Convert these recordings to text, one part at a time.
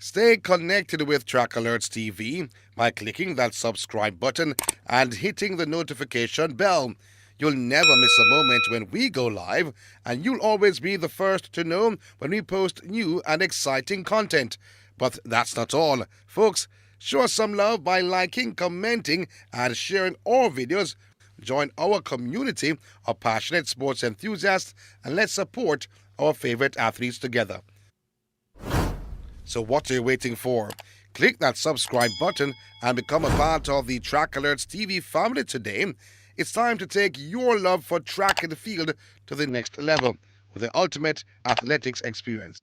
Stay connected with Track Alerts TV by clicking that subscribe button and hitting the notification bell. You'll never miss a moment when we go live, and you'll always be the first to know when we post new and exciting content. But that's not all. Folks, show us some love by liking, commenting, and sharing our videos. Join our community of passionate sports enthusiasts and let's support our favorite athletes together. So what are you waiting for? Click that subscribe button and become a part of the Track Alerts TV family today. It's time to take your love for track and field to the next level with the ultimate athletics experience.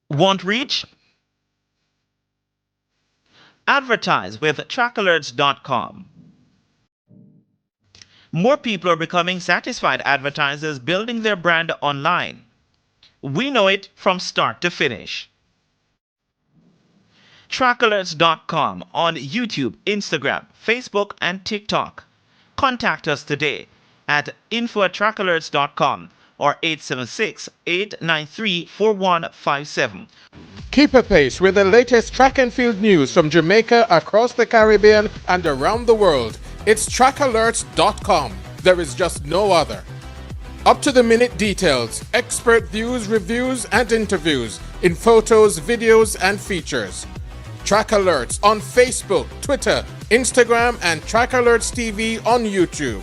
Want reach? Advertise with trackalerts.com. More people are becoming satisfied advertisers building their brand online. We know it from start to finish. Trackalerts.com on YouTube, Instagram, Facebook, and TikTok. Contact us today at info@trackalerts.com or 876-893-4157. Keep apace with the latest track and field news from Jamaica, across the Caribbean, and around the world. It's trackalerts.com. There is just no other. Up-to-the-minute details, expert views, reviews, and interviews in photos, videos, and features. Track Alerts on Facebook, Twitter, Instagram, and Track Alerts TV on YouTube.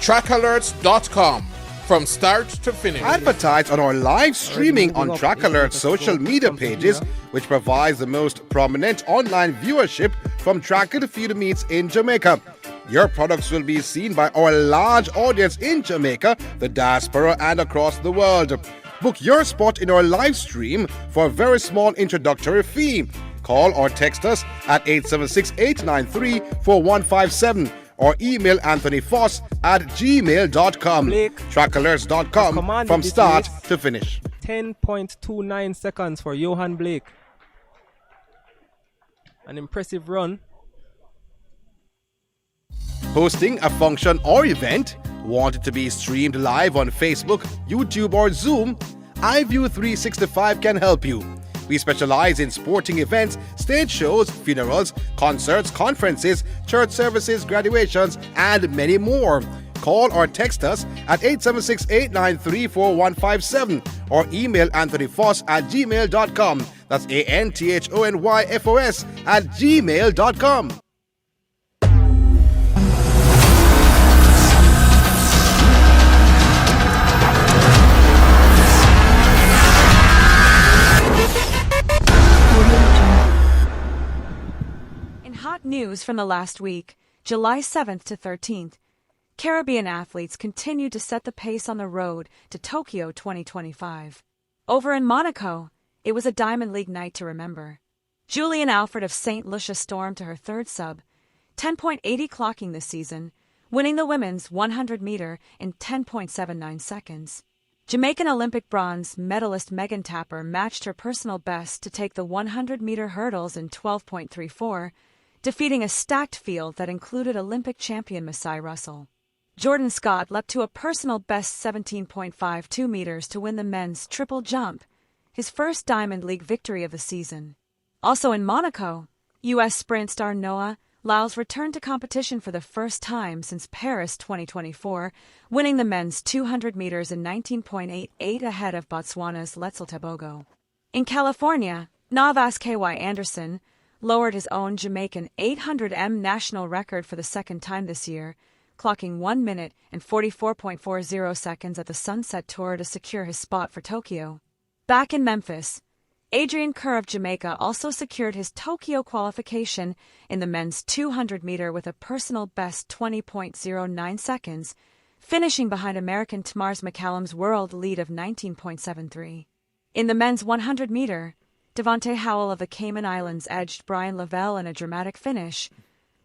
Trackalerts.com. From start to finish. Advertise on our live streaming on Track Alerts social media pages, which provides the most prominent online viewership from track and field meets in Jamaica. Your products will be seen by our large audience in Jamaica, the diaspora, and across the world. Book your spot in our live stream for a very small introductory fee. Call or text us at 876-893-4157 or email anthonyfoss@gmail.com. Trackalerts.com from start to finish. 10.29 seconds for Johan Blake. An impressive run. Hosting a function or event? Want it to be streamed live on Facebook, YouTube, or Zoom? iView365 can help you. We specialize in sporting events, stage shows, funerals, concerts, conferences, church services, graduations, and many more. Call or text us at 876-893-4157 or email anthonyfoss@gmail.com. That's ANTHONYFOS@gmail.com. Hot news from the last week, July 7th to 13th. Caribbean athletes continued to set the pace on the road to Tokyo 2025. Over in Monaco, it was a Diamond League night to remember. Julian Alfred of St. Lucia stormed to her third sub, 10.80 clocking this season, winning the women's 100-meter in 10.79 seconds. Jamaican Olympic bronze medalist Megan Tapper matched her personal best to take the 100-meter hurdles in 12.34, defeating a stacked field that included Olympic champion Masai Russell. Jordan Scott leapt to a personal best 17.52 meters to win the men's triple jump, his first Diamond League victory of the season. Also in Monaco, U.S. sprint star Noah Lyles returned to competition for the first time since Paris 2024, winning the men's 200 meters in 19.88 ahead of Botswana's Letzel Tebogo. In California, Navas K.Y. Anderson lowered his own Jamaican 800m national record for the second time this year, clocking 1 minute and 44.40 seconds at the Sunset Tour to secure his spot for Tokyo. Back in Memphis, Adrian Kerr of Jamaica also secured his Tokyo qualification in the men's 200-meter with a personal best 20.09 seconds, finishing behind American Tamars McCallum's world lead of 19.73. In the men's 100-meter, Devontae Howell of the Cayman Islands edged Brian Lavelle in a dramatic finish,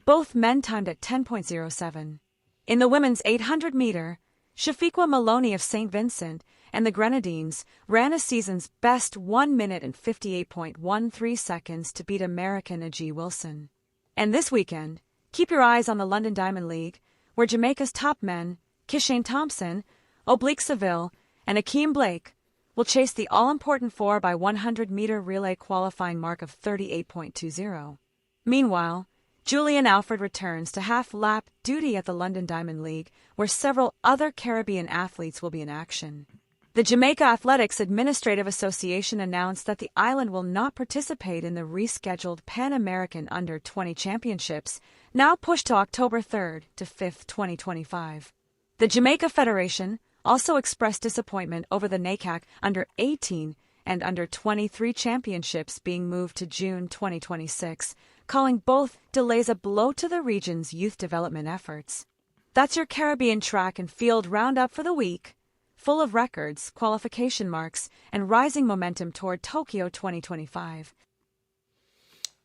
both men timed at 10.07. In the women's 800-meter, Shafiqua Maloney of St. Vincent and the Grenadines ran a season's best 1 minute and 58.13 seconds to beat American Ajee Wilson. And this weekend, keep your eyes on the London Diamond League, where Jamaica's top men, Kishane Thompson, Oblique Seville, and Akeem Blake will chase the all-important 4x100-meter relay qualifying mark of 38.20. Meanwhile, Julian Alfred returns to half-lap duty at the London Diamond League, where several other Caribbean athletes will be in action. The Jamaica Athletics Administrative Association announced that the island will not participate in the rescheduled Pan American Under-20 Championships, now pushed to October 3rd to 5th, 2025. The Jamaica Federation also expressed disappointment over the NACAC Under-18 and Under-23 Championships being moved to June 2026, calling both delays a blow to the region's youth development efforts. That's your Caribbean track and field roundup for the week, full of records, qualification marks, and rising momentum toward Tokyo 2025.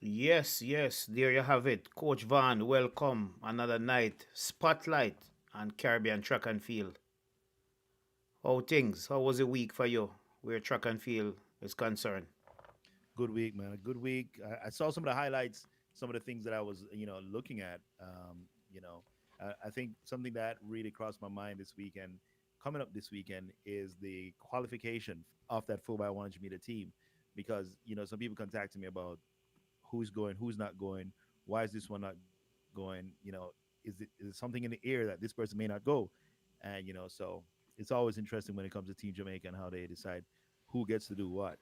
Yes, yes, there you have it. Coach Van, welcome. Another night, spotlight on Caribbean track and field. How things? How was the week for you where track and field is concerned? Good week, man. A good week. I saw some of the highlights, some of the things that I was, looking at. I think something that really crossed my mind this weekend, coming up this weekend, is the qualification of that 4x100 meter team, because some people contacted me about who's going, who's not going, why is this one not going? Is it something in the air that this person may not go? And so it's always interesting when it comes to Team Jamaica and how they decide who gets to do what.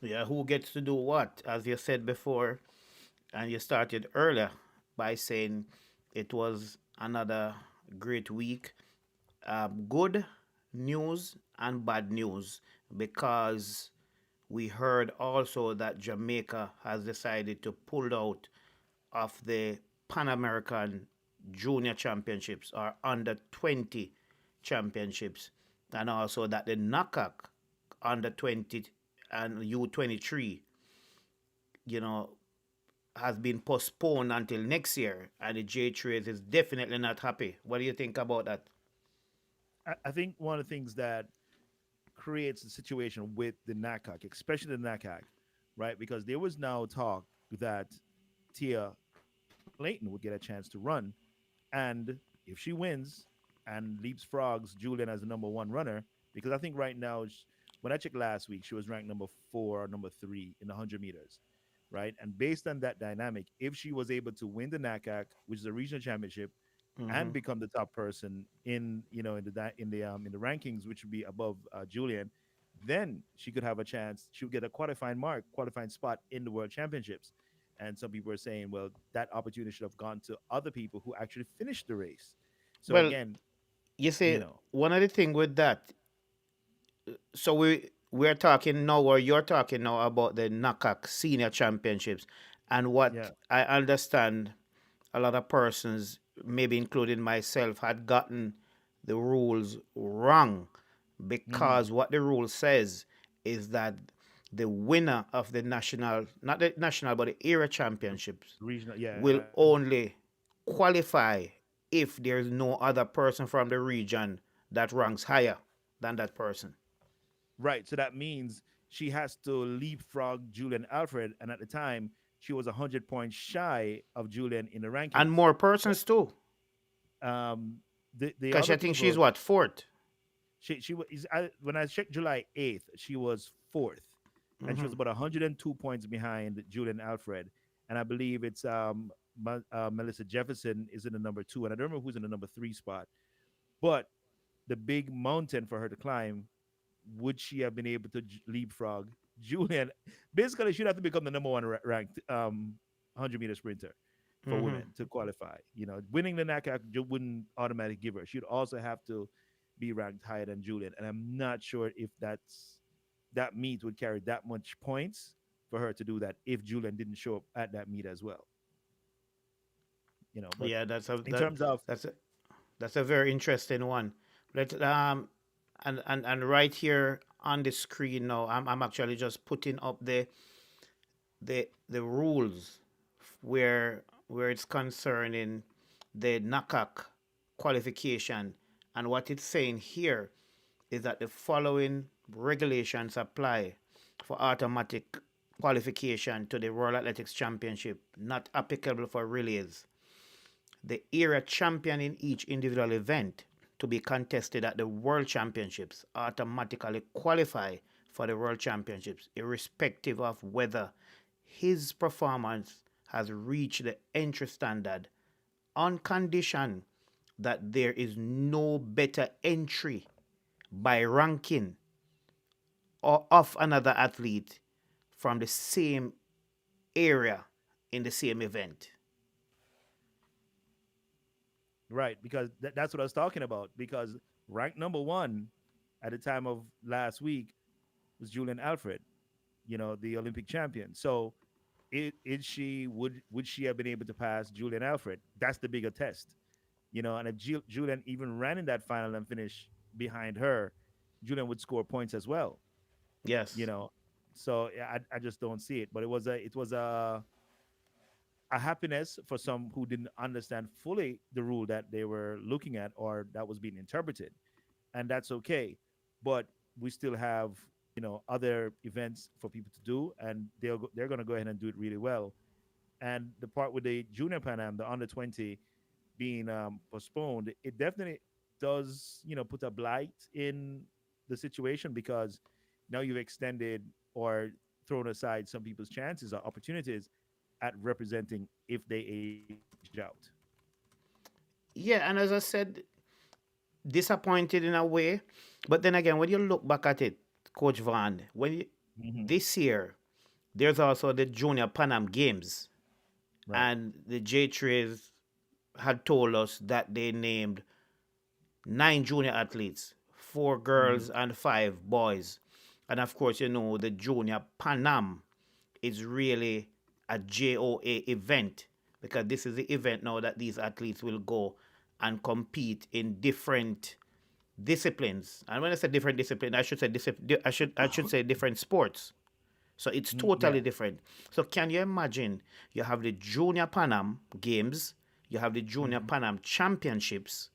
Yeah, who gets to do what? As you said before, and you started earlier by saying it was another great week. Good news and bad news, because we heard also that Jamaica has decided to pull out of the Pan American Junior Championships or Under 20 Championships, and also that the NACAC Under 20 and U23, has been postponed until next year, and the J3 is definitely not happy. What do you think about that? I think one of the things that creates a situation with the NACAC, especially the NACAC, right? Because there was now talk that Thea Layton would get a chance to run, and if she wins and leapfrogs Julien as the number one runner, because I think right now, when I checked last week, she was ranked number 4 or number 3 in the 100 meters, right? And based on that dynamic, if she was able to win the NACAC, which is a regional championship, and become the top person in the rankings, which would be above Julien, then she could have a chance. She would get a qualifying spot in the World Championships. And some people are saying, well, that opportunity should have gone to other people who actually finished the race. So Well, again, you see, you know, one of the thing with that, so we're talking now, or you're talking now about the NACAC Senior Championships, and yeah, what I understand, a lot of persons, maybe including myself, had gotten the rules wrong, mm, because what the rule says is that the winner of the national, not the national, but the area championships, regional, yeah, will only qualify if there's no other person from the region that ranks higher than that person. right. So that means she has to leapfrog Julian Alfred, and at the time she was 100 points shy of Julian in the And rankings. more So, persons too, the because other I think she's people, what, fourth? she was when I checked July 8th, she was fourth, and she was Hmm. about 102 points behind Julian Alfred, and I believe it's Melissa Jefferson is in the number 2, and I don't remember who's in the number 3 spot. But the big mountain for her to climb, would she have been able to leapfrog Julian? Basically, she'd have to become the number one ranked 100-meter sprinter for Hmm. women to qualify. Winning the NACAC wouldn't automatically give her. She'd also have to be ranked higher than Julian, and I'm not sure if that meet would carry that much points for her to do that if Julian didn't show up at that meet as well. But Yeah, in terms of that's a that's a very interesting one. Let and right here on the screen now, I'm actually just putting up the rules where it's concerning the NACAC qualification, and what it's saying here is that the following regulations apply for automatic qualification to the World Athletics Championship, not applicable for relays. The area champion in each individual event to be contested at the World Championships automatically qualify for the World Championships, irrespective of whether his performance has reached the entry standard, on condition that there is no better entry by ranking or of another athlete from the same area in the same event. Right, because that's what I was talking about. Because ranked number one at the time of last week was Julian Alfred, the Olympic champion. So, is she would she have been able to pass Julian Alfred? That's the bigger test, And if Julian even ran in that final and finished behind her, Julian would score points as well, you Yes. know. So yeah, I just don't see it. But it was a happiness for some who didn't understand fully the rule that they were looking at or that was being interpreted, and that's okay. But we still have other events for people to do, and they're going to go ahead and do it really well. And the part with the junior Pan Am, the under 20 being postponed, it definitely does put a blight in the situation, because now you've extended or thrown aside some people's chances or opportunities at representing if they age out. Yeah, and as I said, disappointed in a way. But then again, when you look back at it, Coach Van, Hmm. this year, there's also the Junior Pan Am Games, Right. and the J Trays had told us that they named 9 junior athletes, 4 girls Hmm. and 5 boys. And of course, the Junior Pan Am is really a JOA event, because this is the event now that these athletes will go and compete in different disciplines. And when I say different discipline, I should say I should say different sports. So it's totally Yeah. different. So can you imagine? You have the Junior Pan Am Games, you have the Junior Hmm. Pan Am Championships,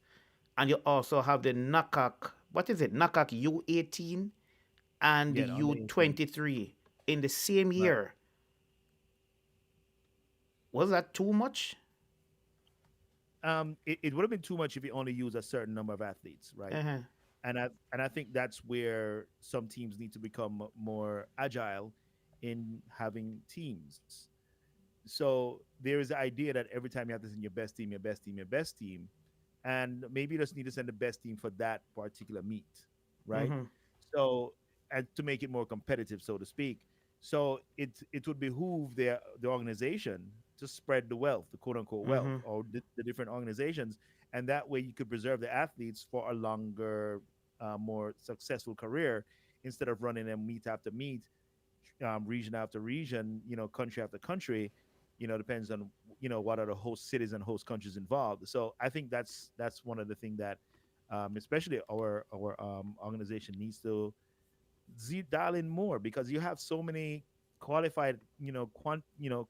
and you also have the NACAC. What is it? NACAC U18 and the Yeah. On the 18. U23 in the same Right. year. Was that too much? It would have been too much if you only use a certain number of athletes, right? Uh-huh. And I think that's where some teams need to become more agile in having teams. So there is the idea that every time you have to send your best team, your best team, your best team, and maybe you just need to send the best team for that particular meet, right? Mm-hmm. So, and to make it more competitive, so to speak. So it would behoove the organization to spread the wealth, the quote unquote wealth, Mm-hmm. or the different organizations, and that way you could preserve the athletes for a longer, more successful career, instead of running them meet after meet, region after region, country after country. Depends on what are the host cities and host countries involved. So I think that's one of the things that, especially our organization needs to dial in more, because you have so many qualified,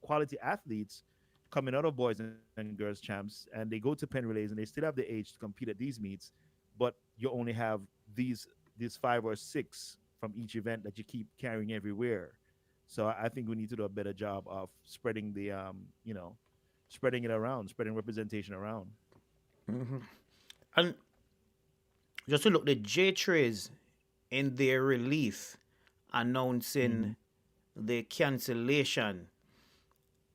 quality athletes coming out of boys and girls champs, and they go to pen relays and they still have the age to compete at these meets, but you only have these these 5 or 6 from each event that you keep carrying everywhere. So I think we need to do a better job of spreading spreading it around, spreading representation around. And just to look, the J Trays in their release Hmm. announcing the cancellation,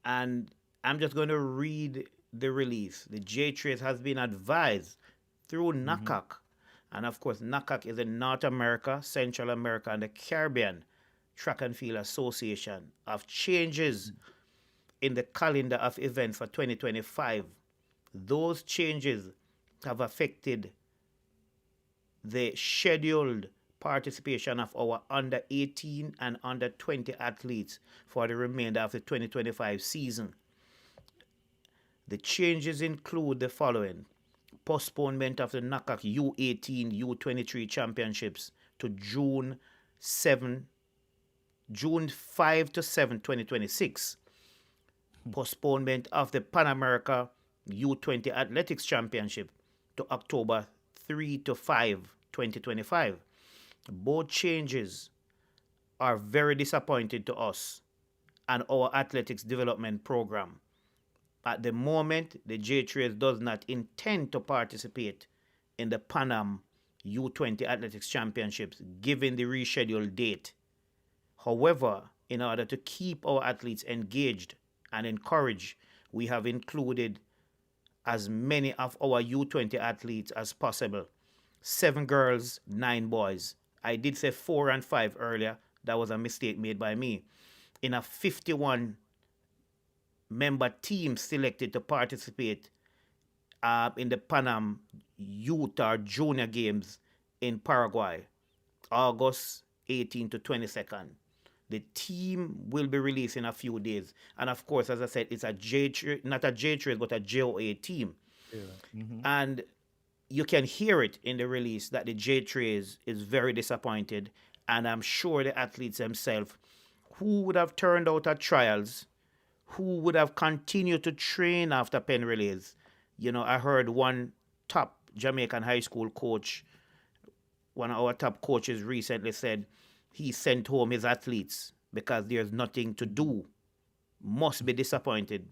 and I'm just going to read the release. The J Trace has been advised through Hmm. NACAC, and of course, NACAC is the North America, Central America, and the Caribbean Track and Field Association, of changes in the calendar of events for 2025. Those changes have affected the scheduled participation of our under 18 and under 20 athletes for the remainder of the 2025 season. The changes include the following: postponement of the NACAC U18 U23 championships to June 5 to 7, 2026. Postponement of the Pan America U20 Athletics Championship to October 3 to 5, 2025. Both changes are very disappointing to us and our athletics development program. At the moment, the J Trails does not intend to participate in the Pan Am U20 Athletics Championships, given the rescheduled date. However, in order to keep our athletes engaged and encouraged, we have included as many of our U20 athletes as possible. 7 girls, 9 boys. I did say 4 and 5 earlier. That was a mistake made by me. In a 51 member team selected to participate in the Pan Am Youth or Junior Games in Paraguay, August 18 to 22nd. The team will be released in a few days. And of course, as I said, it's a not a J trace, but a JOA team. Yeah. Mm-hmm. And you can hear it in the release that the J trace is very disappointed. And I'm sure the athletes themselves, who would have turned out at trials, who would have continued to train after pen relays. I heard one top Jamaican high school coach, one of our top coaches recently said he sent home his athletes because there's nothing to do. Must be disappointed,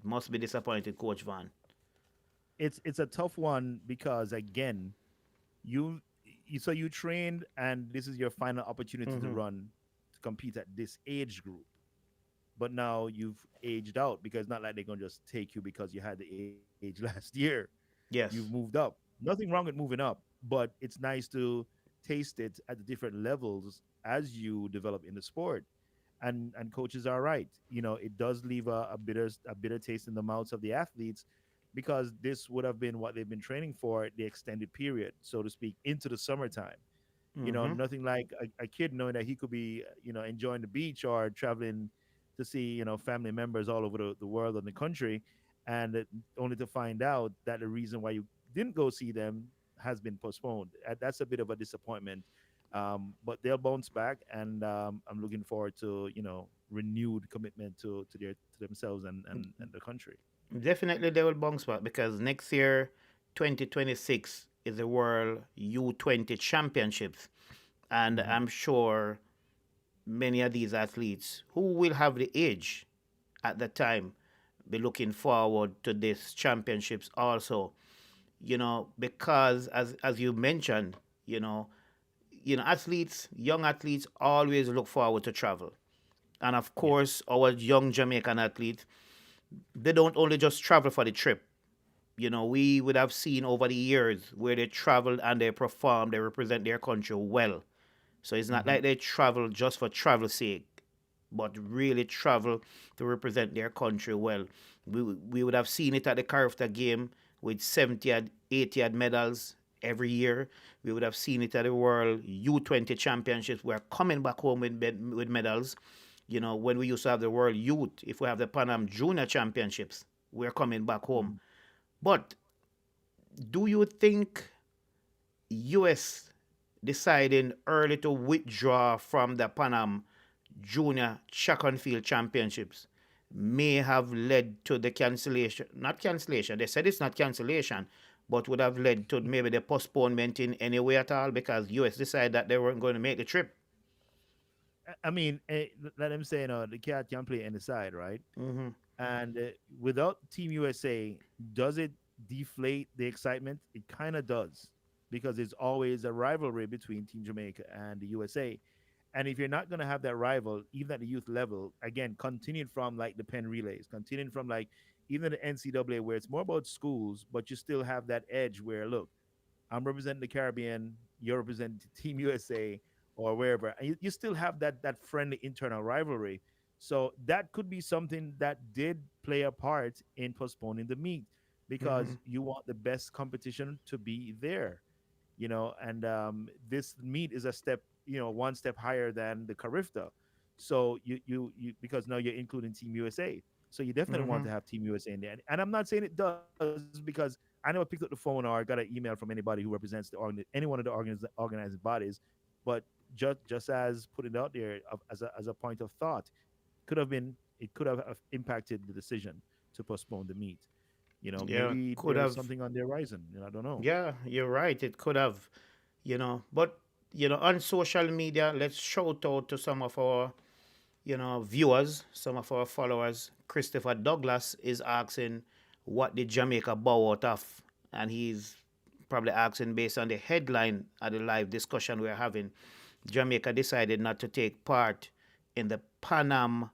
Coach Van. It's a tough one because again, so you trained and this is your final opportunity to run to compete at this age group. But now you've aged out because not like they're gonna just take you because you had the age last year. You've Yes. moved up. Nothing wrong with moving up, but it's nice to taste it at the different levels as you develop in the sport. And coaches are right. It does leave a bitter taste in the mouths of the athletes because this would have been what they've been training for the extended period, so to speak, into the summertime. Mm-hmm. Nothing like a kid knowing that he could be, enjoying the beach or traveling to see, family members all over the world and the country, and only to find out that the reason why you didn't go see them has been postponed. That's a bit of a disappointment. But they'll bounce back, and I'm looking forward to, renewed commitment to themselves and the country. Definitely they will bounce back because next year, 2026, is the World U20 Championships. And Hmm. I'm sure many of these athletes who will have the age at the time be looking forward to these championships also. Because as you mentioned, you know, athletes, young athletes always look forward to travel. And of Yeah. course, our young Jamaican athletes, they don't only just travel for the trip. We would have seen over the years where they travel and they perform, they represent their country well. So it's not Hmm. like they travel just for travel's sake, but really travel to represent their country well. We would have seen it at the Carifta game with 70 and 80 odd medals every year. We would have seen it at the World U20 Championships. We're coming back home with medals. When we used to have the World Youth, if we have the Pan Am Junior Championships, we're coming back home. Hmm. But do you think US deciding early to withdraw from the Pan Am Junior Track and Field Championships may have led to the cancellation? Not cancellation, they said it's not cancellation, but would have led to maybe the postponement in any way at all because US decided that they weren't going to make the trip. I mean, let them say, the cat can play any side, right? Mm-hmm. And without Team USA, does it deflate the excitement? It kind of does because it's always a rivalry between Team Jamaica and the USA. And if you're not going to have that rival, even at the youth level, again, continuing from like the pen relays, continuing from like even the NCAA, where it's more about schools, but you still have that edge where, look, I'm representing the Caribbean, you're representing Team USA or wherever. And you still have that friendly internal rivalry. So that could be something that did play a part in postponing the meet Mm-hmm. because you want the best competition to be there, and this meet is a step, one step higher than the Carifta. So you because now you're including Team USA. So you definitely want Mm-hmm. to have Team USA in there. And I'm not saying it does because I never picked up the phone or got an email from anybody who represents any one of the organizing bodies. But just as put it out there as a point of thought, it could have impacted the decision to postpone the meet. Yeah, Maybe could there is have. something on the horizon. I don't know. Yeah, you're right. It could have, But, on social media, let's shout out to some of our, viewers, some of our followers. Christopher Douglas is asking what did Jamaica bow out of, and he's probably asking based on the headline of the live discussion we're having, Jamaica decided not to take part in the Pan Am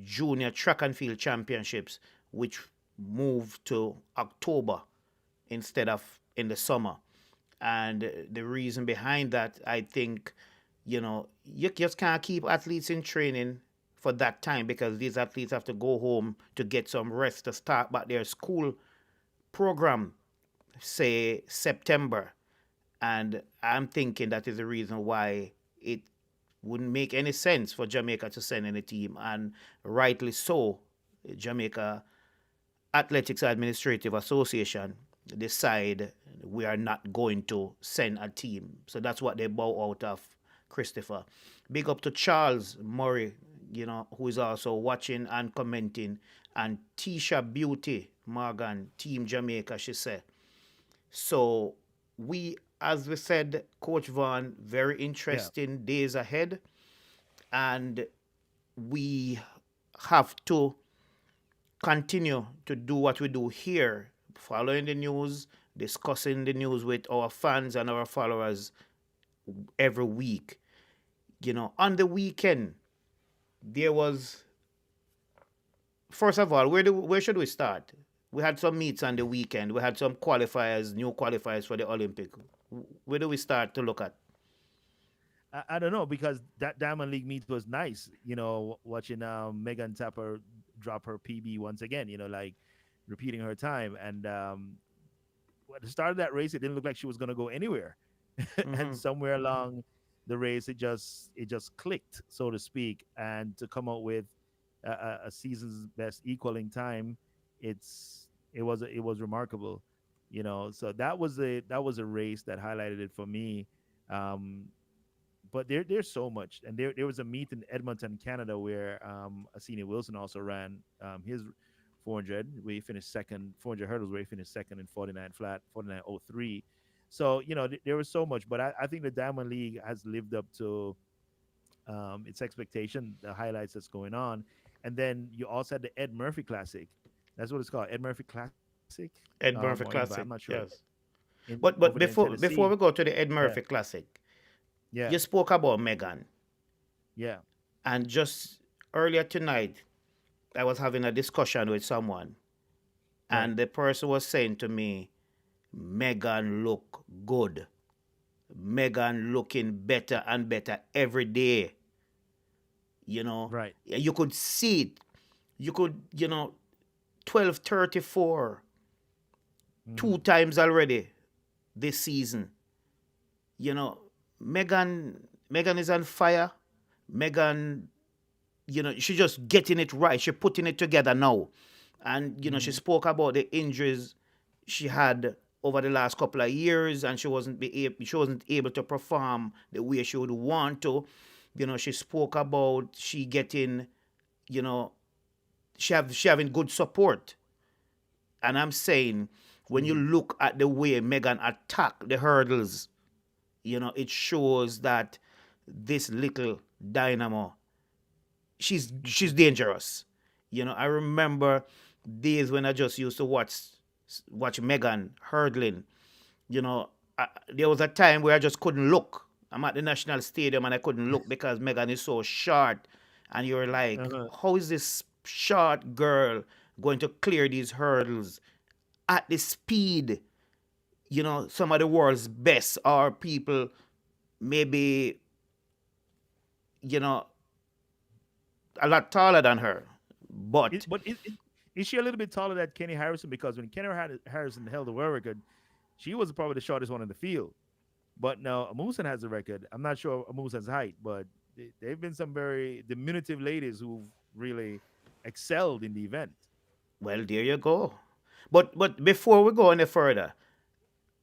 Junior Track and Field Championships, which moved to October instead of in the summer. And the reason behind that, I think, you just can't keep athletes in training for that time, because these athletes have to go home to get some rest to start back their school program, say September. And I'm thinking that is the reason why it wouldn't make any sense for Jamaica to send any team. And rightly so, Jamaica Athletics Administrative Association decide we are not going to send a team. So that's what they bow out of, Christopher. Big up to Charles Murray, who is also watching and commenting. And Tisha Beauty Morgan, Team Jamaica, she said. So we, as we said, Coach Vaughn, very interesting days ahead. And we have to continue to do what we do here, following the news, discussing the news with our fans and our followers every week. On the weekend, there was, first of all, where should we start? We had some meets on the weekend. We had some qualifiers, new qualifiers for the Olympic. Where do we start to look at? I don't know, because that Diamond League meet was nice. Watching Megan Tapper drop her PB once again. Like repeating her time. And at the start of that race, it didn't look like she was going to go anywhere. And somewhere along the race, it just clicked, so to speak. And to come out with a season's best equaling time, it was remarkable. So that was a race that highlighted it for me. But there's so much. And there was a meet in Edmonton, Canada, where Asini Wilson also ran his 400, where he finished second, 400 hurdles, where he finished second in 49 flat, 49.03. So, there was so much. But I think the Diamond League has lived up to its expectation, the highlights that's going on. And then you also had the Ed Murphy Classic. That's what it's called, Ed Murphy Classic. Ed Murphy Classic, I'm not sure. Yes. But before we go to the Ed Murphy Classic, you spoke about Megan. Yeah. And just earlier tonight, I was having a discussion with someone, and the person was saying to me, Megan look good. Megan looking better and better every day. Right. You could see it. You could, 12:34 two times already this season. Megan is on fire. Megan, she just getting it right. She putting it together now. And, she spoke about the injuries she had over the last couple of years, and she wasn't able to perform the way she would want to. She spoke about she getting, she having good support. And I'm saying, when you look at the way Megan attacked the hurdles, it shows that this little dynamo, she's dangerous. I remember days when I just used to watch Megan hurdling. There was a time where I just couldn't look. I'm at the National Stadium and I couldn't look because Megan is so short. And you're like, how is this short girl going to clear these hurdles at the speed, some of the world's best, or people maybe, a lot taller than her. But is she a little bit taller than Kenny Harrison? Because when Kenny Harrison held the world record, she was probably the shortest one in the field. But now Amusan has the record. I'm not sure Amusan's height, but they've been some very diminutive ladies who've really excelled in the event. Well, there you go. But before we go any further,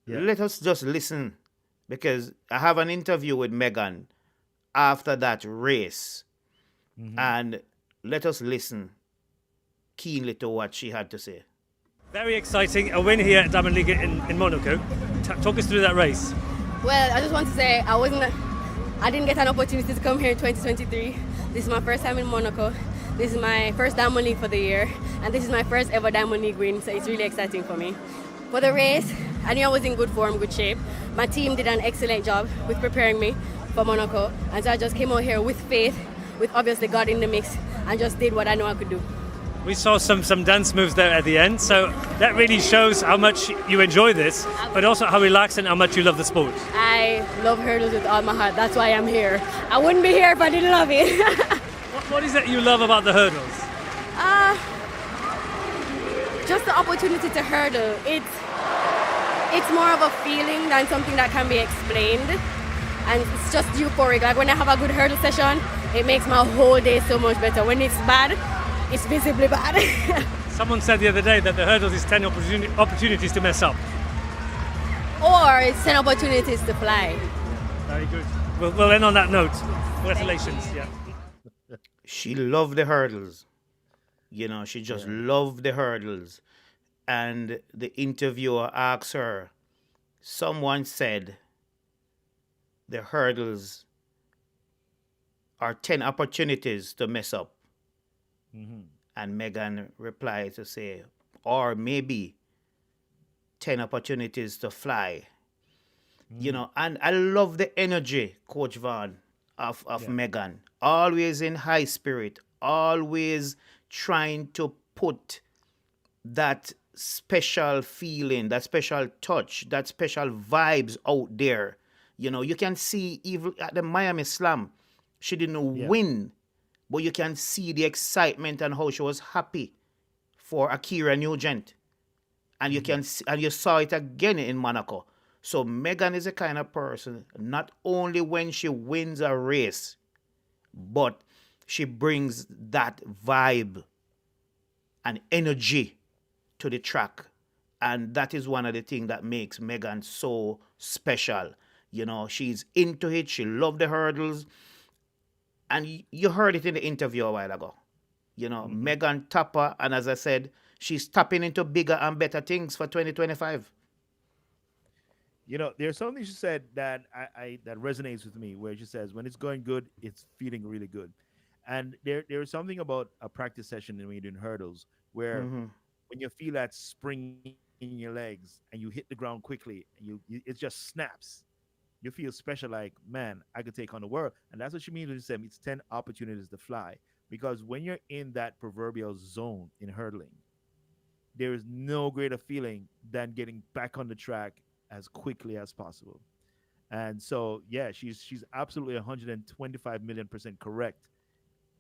let us just listen, because I have an interview with Megan after that race, and let us listen keenly to what she had to say. Very exciting, a win here at Diamond League in Monaco. Talk us through that race. Well, I just want to say I didn't get an opportunity to come here in 2023. This is my first time in Monaco. This is my first Diamond League for the year, and this is my first ever Diamond League win, so it's really exciting for me. For the race, I knew I was in good form, good shape. My team did an excellent job with preparing me for Monaco. And so I just came out here with faith, with obviously God in the mix, and just did what I know I could do. We saw some dance moves there at the end, so that really shows how much you enjoy this, but also how relaxed and how much you love the sport. I love hurdles with all my heart. That's why I'm here. I wouldn't be here if I didn't love it. What is it you love about the hurdles? Just the opportunity to hurdle. It's more of a feeling than something that can be explained. And it's just euphoric. Like when I have a good hurdle session, it makes my whole day so much better. When it's bad, it's visibly bad. Someone said the other day that the hurdles is 10 opportunities to mess up. Or it's 10 opportunities to fly. Very good. We'll end on that note. Congratulations. Yeah. She loved the hurdles. You know, she just loved the hurdles. And the interviewer asked her, someone said the hurdles are 10 opportunities to mess up. Mm-hmm. And Megan replied to say, or maybe 10 opportunities to fly. You know, and I love the energy, Coach Vaughn, of Megan. Always in high spirit, always trying to put that special feeling, that special touch, that special vibes out there. You know, you can see even at the Miami Slam, she didn't win, but you can see the excitement and how she was happy for Akira Nugent. And you can see, and you saw it again in Monaco. So Megan is the kind of person, not only when she wins a race, but she brings that vibe and energy to the track. And that is one of the things that makes Megan so special. You know, she's into it. She loved the hurdles. And you heard it in the interview a while ago. You know, Megan Tapper, and as I said, she's tapping into bigger and better things for 2025. You know, there's something she said that that resonates with me, where she says, when it's going good, it's feeling really good. And there is something about a practice session when you're doing hurdles, where when you feel that spring in your legs and you hit the ground quickly, and you it just snaps. You feel special, like, man, I could take on the world. And that's what she means when she said it's 10 opportunities to fly. Because when you're in that proverbial zone in hurdling, there is no greater feeling than getting back on the track as quickly as possible. And so, yeah, she's absolutely 125 million% correct.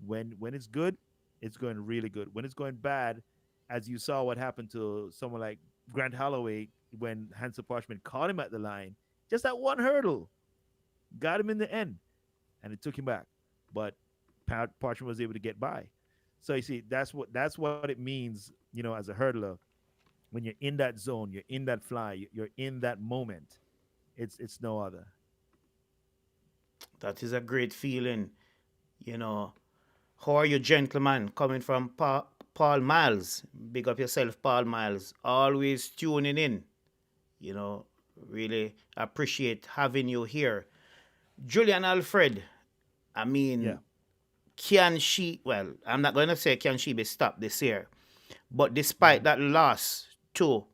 When it's good, it's going really good. When it's going bad, as you saw what happened to someone like Grant Holloway when Hansa Parchment caught him at the line, just that one hurdle got him in the end, and it took him back. But Parchment was able to get by. So you see, that's what it means, you know, as a hurdler. When you're in that zone, you're in that fly, you're in that moment. It's no other. That is a great feeling. You know, how are you, gentlemen? Coming from Paul Miles. Big up yourself, Paul Miles. Always tuning in. You know, really appreciate having you here. Julian Alfred, I mean, can she, well, I'm not going to say can she be stopped this year, but despite that loss to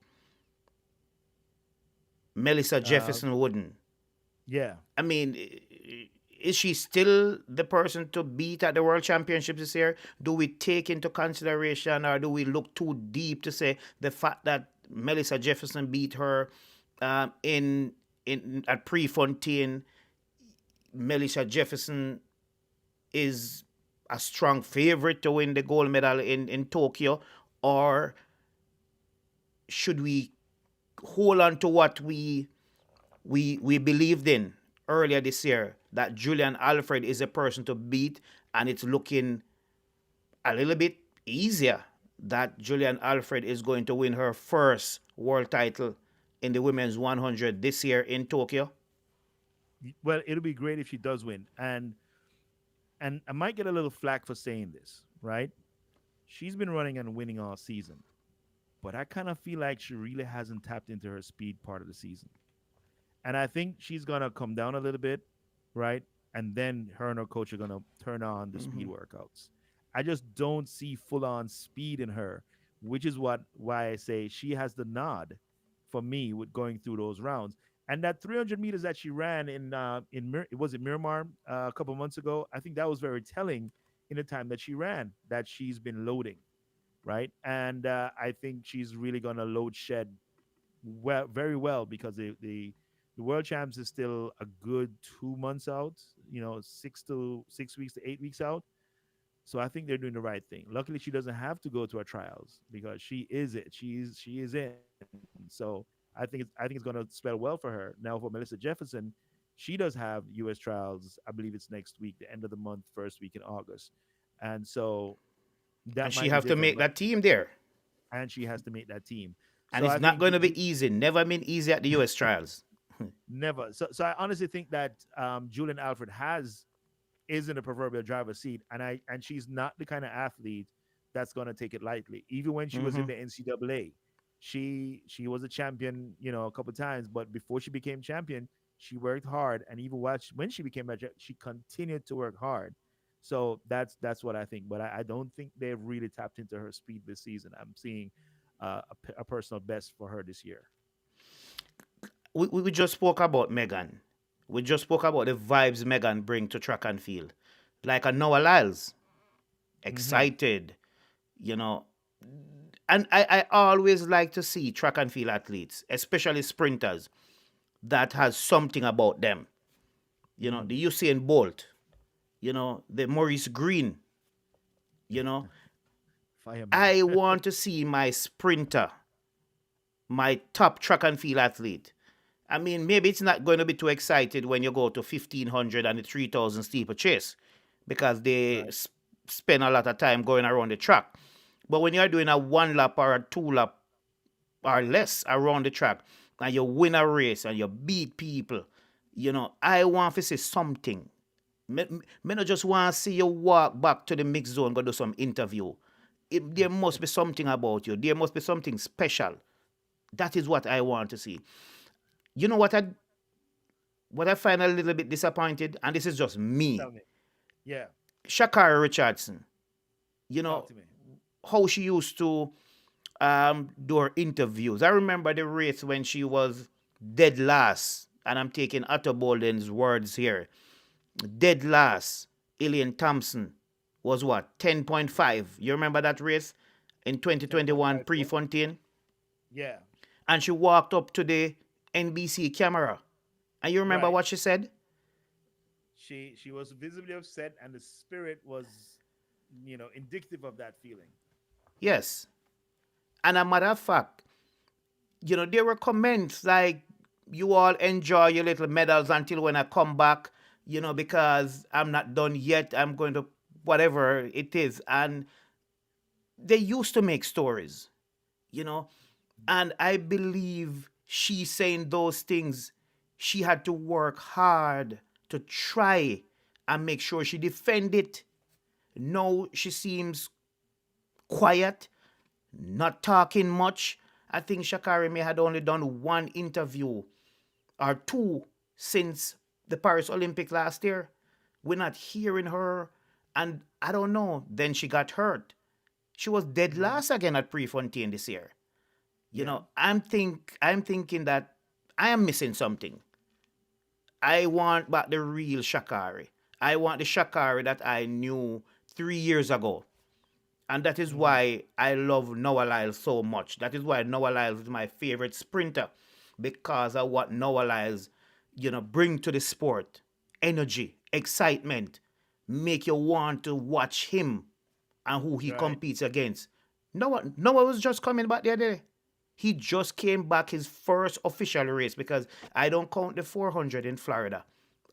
Melissa Jefferson Wooden, I mean, is she still the person to beat at the World Championships this year? Do we take into consideration, or do we look too deep to say the fact that Melissa Jefferson beat her in at Prefontaine? Melissa Jefferson is a strong favorite to win the gold medal in Tokyo, or should we hold on to what we believed in earlier this year, that Julian Alfred is a person to beat, and it's looking a little bit easier that Julian Alfred is going to win her first world title in the women's 100 this year in Tokyo? Well, it'll be great if she does win. And I might get a little flack for saying this, right? She's been running and winning all season. But I kind of feel like she really hasn't tapped into her speed part of the season. And I think she's going to come down a little bit, right? And then her and her coach are going to turn on the speed workouts. I just don't see full-on speed in her, which is why I say she has the nod for me with going through those rounds. And that 300 meters that she ran was it Miramar a couple months ago? I think that was very telling in the time that she ran that she's been loading, right? And I think she's really gonna load shed well, very well, because the world champs is still a good 2 months out. 6 weeks to 8 weeks out. So I think they're doing the right thing. Luckily, she doesn't have to go to her trials because she is it. She is in. So I think it's going to spell well for her. Now for Melissa Jefferson, she does have U.S. trials. I believe it's next week, the end of the month, first week in August, and so And that she might be have to different. make that team there. And she has to make that team. And So it's I not think going to be easy. Never been easy at the US trials. never. So I honestly think that Julian Alfred is in the proverbial driver's seat, and she's not the kind of athlete that's going to take it lightly. Even when she was in Hmm. the NCAA, she was a champion, a couple times. But before she became champion, she worked hard, and even when she became a she continued to work hard. So that's what I think. But I don't think they've really tapped into her speed this season. I'm seeing a personal best for her this year. We just spoke about Megan. We just spoke about the vibes Megan bring to track and field. Like a Noah Lyles, Hmm. excited, you know. And I always like to see track and field athletes, especially sprinters, that has something about them. Hmm. The Usain Bolt, the Maurice Green, you know. Fireman. I want to see my sprinter, my top track and field athlete. I mean, maybe it's not going to be too excited when you go to 1500 and the 3000 steeplechase because they Right. spend a lot of time going around the track. But when you're doing a one lap or a two lap or less around the track and you win a race and you beat people, I want to see something. Me not just want to see you walk back to the mix zone, go do some interview. There must be something about you. There must be something special. That is what I want to see. You know what I find a little bit disappointed, and this is just me. Tell me. Yeah. Shakara Richardson, you Talk know, to me. how she used to do her interviews. I remember the race when she was dead last, and I'm taking Otto Bolden's words here. Dead last, Elaine Thompson was what, 10.5? You remember that race in 2021 10.54. Prefontaine? Yeah. And she walked up to the NBC camera. And you remember Right. what she said? She was visibly upset, and the spirit was, indicative of that feeling. Yes. And a matter of fact, there were comments like, you all enjoy your little medals until when I come back, because I'm not done yet. I'm going to whatever it is. And they used to make stories, you know. And I believe she saying those things, she had to work hard to try and make sure she defend it. No, she seems quiet, not talking much. I think Shakari may had only done one interview or two since the Paris Olympic last year. We're not hearing her, and I don't know. Then she got hurt. She was dead Hmm. last again at Prefontaine this year. Yeah. I'm thinking that I am missing something. I want back the real Shakari. I want the Shakari that I knew 3 years ago. And that is Hmm. why I love Noah Lyles so much. That is why Noah Lyles is my favorite sprinter. Because of what Noah Lyles, bring to the sport. Energy, excitement, make you want to watch him and who he Right. competes against. Noah was just coming back the other day. He just came back his first official race because I don't count the 400 in Florida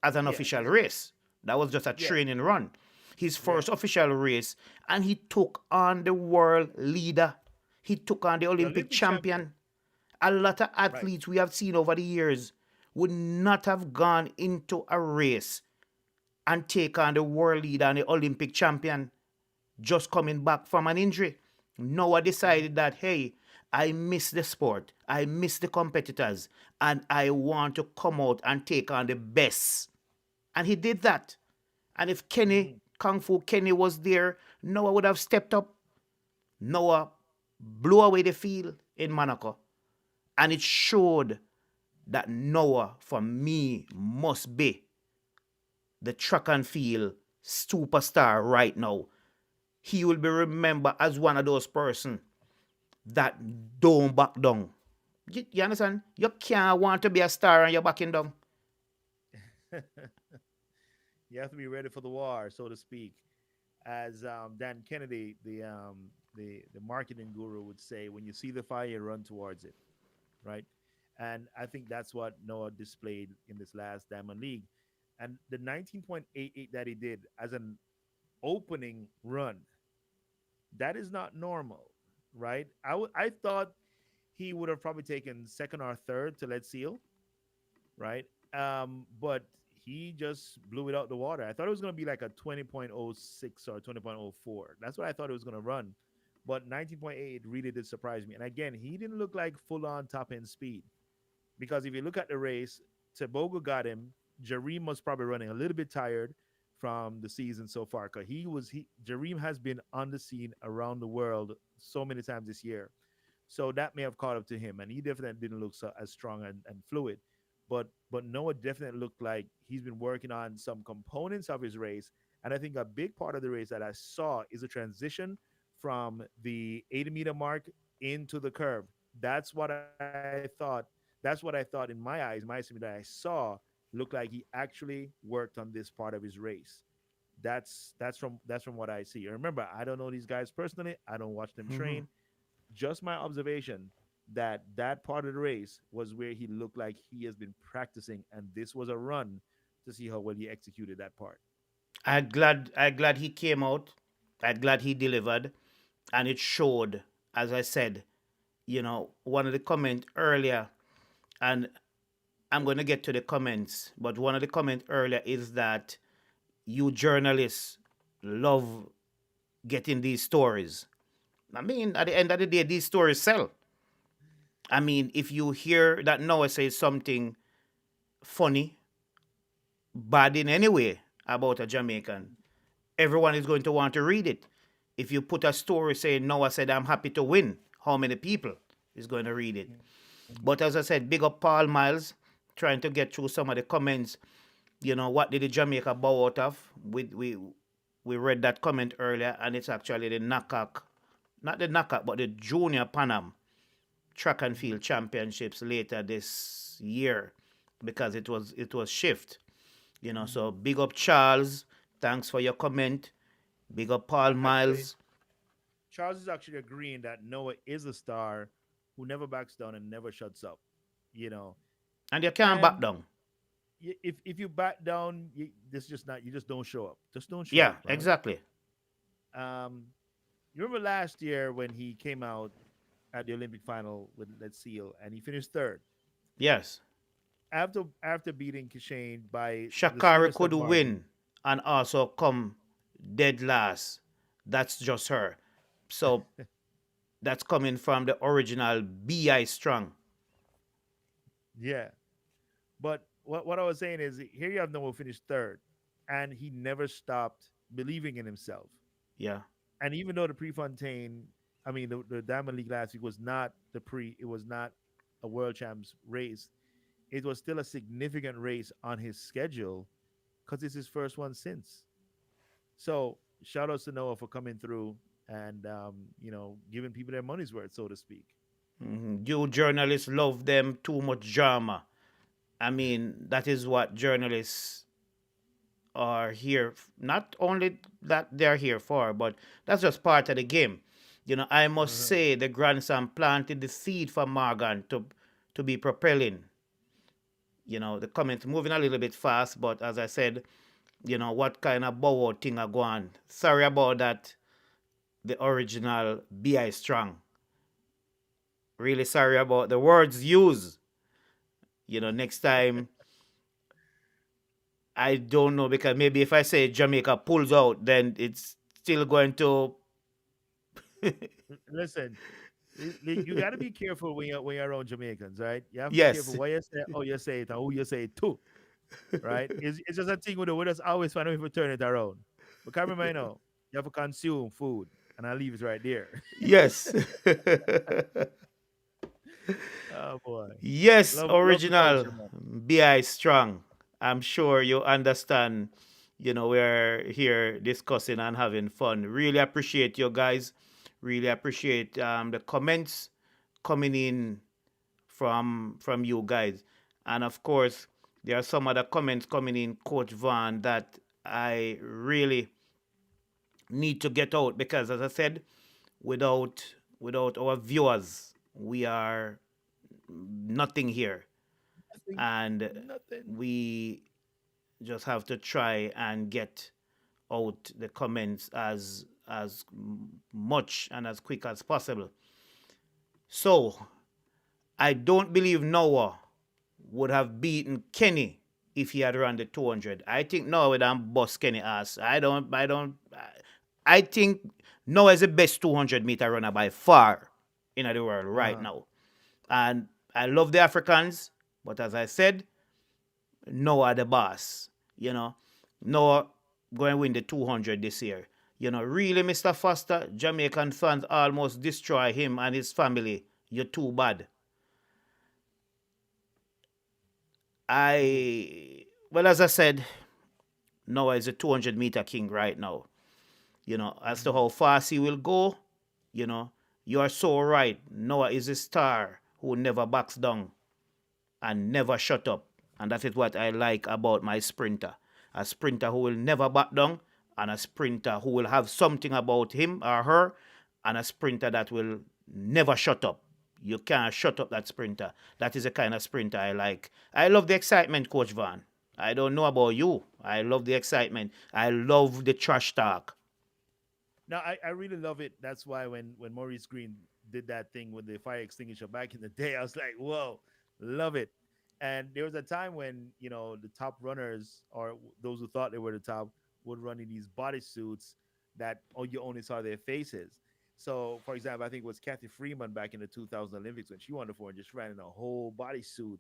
as an Yeah. official race. That was just a Yeah. training run. His Yeah. first official race, and he took on the world leader. He took on the The Olympic Olympic champion. champion. A lot of Right. athletes we have seen over the years would not have gone into a race and take on the world leader and the Olympic champion just coming back from an injury. Noah decided that, hey, I miss the sport, I miss the competitors, and I want to come out and take on the best. And he did that. And if Hmm. Kung Fu Kenny was there, Noah would have stepped up. Noah blew away the field in Monaco. And it showed that Noah, for me, must be the track and field superstar right now. He will be remembered as one of those person that don't back down. You understand? You can't want to be a star and you're backing down. You have to be ready for the war, so to speak. As Dan Kennedy, the marketing guru, would say, when you see the fire, run towards it, right? And I think that's what Noah displayed in this last Diamond League. And the 19.88 that he did as an opening run, that is not normal, right? I thought he would have probably taken second or third to Lead Seal, right? But he just blew it out the water. I thought it was going to be like a 20.06 or 20.04. That's what I thought it was going to run. But 19.8 really did surprise me. And again, he didn't look like full on top end speed. Because if you look at the race, Tobago got him. Jareem was probably running a little bit tired from the season so far. Because Jareem has been on the scene around the world so many times this year. So that may have caught up to him. And he definitely didn't look as strong and fluid. But Noah definitely looked like he's been working on some components of his race. And I think a big part of the race that I saw is a transition from the 80-meter mark into the curve. That's what I thought. That's what I thought in my eyes, my estimate that I saw looked like he actually worked on this part of his race. That's from what I see. Remember, I don't know these guys personally. I don't watch them Mm-hmm. train. Just my observation that part of the race was where he looked like he has been practicing, and this was a run to see how well he executed that part. I glad he came out. I'm glad he delivered. And it showed, as I said, one of the comments earlier, and I'm going to get to the comments, but one of the comments earlier is that you journalists love getting these stories. I mean, at the end of the day, these stories sell. I mean, if you hear that Noah says something funny, bad in any way about a Jamaican, everyone is going to want to read it. If you put a story saying Noah said, I'm happy to win, how many people is going to read it? But as I said, big up Paul Miles, trying to get through some of the comments. What did the Jamaica bow out of? We read that comment earlier, and it's actually the NACAC, not the NACAC, but the Junior Panam Track and Field Championships later this year, because it was shift. So big up Charles, thanks for your comment. Big up Paul Actually, Miles. Charles is actually agreeing that Noah is a star who never backs down and never shuts up. You know, And you can't back and down. if you back down, this just not you just don't show up. Just don't show Yeah, up, right? exactly. Um, you remember last year when he came out at the Olympic final with Let's Seal and he finished third Yes. after beating Kishane by the Shakari slimmest of could margin. win and also come dead last. That's just her. So that's coming from the original B.I. Strong. Yeah, but what I was saying is here you have Noah finished third, and he never stopped believing in himself. Yeah. And even though the Prefontaine, I mean the Diamond League last week was not it was not a World Champs race. It was still a significant race on his schedule because it's his first one since. So shout outs to Noah for coming through and giving people their money's worth, so to speak. You journalists love them too much drama. I mean, that is what journalists are here. Not only that they're here for, but that's just part of the game. I must Uh-huh. say the grandson planted the seed for Morgan to be propelling. The comments moving a little bit fast, but as I said, what kind of bow thing are going. Sorry about that. The original B.I. Strong. Really sorry about the words used. Next time, I don't know, because maybe if I say Jamaica pulls out, then it's still going to. Listen, you got to be careful when you're around Jamaicans, right? You have to be careful Yes. what you say, how you say it, and who you say it to, right? It's just a thing with us always find a way to turn it around. But can remember, you have to consume food, and I leave it right there. Yes. Oh boy. Yes, Love the original culture, man. BI strong. I'm sure you understand. We're here discussing and having fun. Really appreciate you guys. Really appreciate the comments coming in from you guys. And of course, there are some other comments coming in, Coach Van, that I really need to get out because, as I said, without our viewers, we are nothing here, Nothing. and Nothing. we just have to try and get out the comments as much and as quick as possible. So I don't believe Noah would have beaten Kenny if he had run the 200. I think Noah would have bust Kenny ass. I think Noah is the best 200-meter runner by far in the world right Uh-huh. now. And I love the Africans, but as I said, Noah the boss. Noah going to win the 200 this year. Really, Mr. Foster, Jamaican fans almost destroy him and his family. You're too bad. Well, as I said, Noah is a 200-meter king right now. As to Mm-hmm. how fast he will go, you know, you are so right. Noah is a star who never backs down and never shut up. And that is what I like about my sprinter. A sprinter who will never back down, and a sprinter who will have something about him or her, and a sprinter that will never shut up. You can't shut up that sprinter. That is the kind of sprinter I like. I love the excitement, Coach Van. I don't know about you. I love the excitement. I love the trash talk. No, I really love it. That's why when Maurice Green did that thing with the fire extinguisher back in the day, I was like, whoa, love it. And there was a time when the top runners or those who thought they were the top would run in these bodysuits that you only saw their faces. So, for example, I think it was Kathy Freeman back in the 2000 Olympics when she won the four and just ran in a whole bodysuit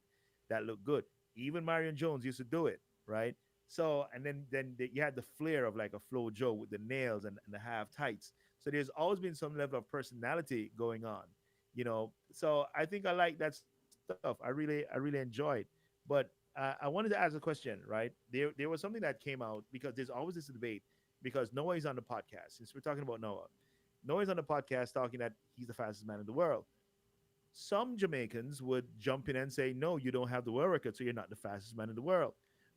that looked good. Even Marion Jones used to do it, right? So, and then you had the flair of like a Flo Joe with the nails and the half tights. So there's always been some level of personality going on. So I think I like that stuff. I really enjoyed. But I wanted to ask a question, right? There was something that came out because there's always this debate because Noah is on the podcast. Since we're talking about Noah, Noah is on the podcast talking that he's the fastest man in the world. Some Jamaicans would jump in and say, no, you don't have the world record, so you're not the fastest man in the world.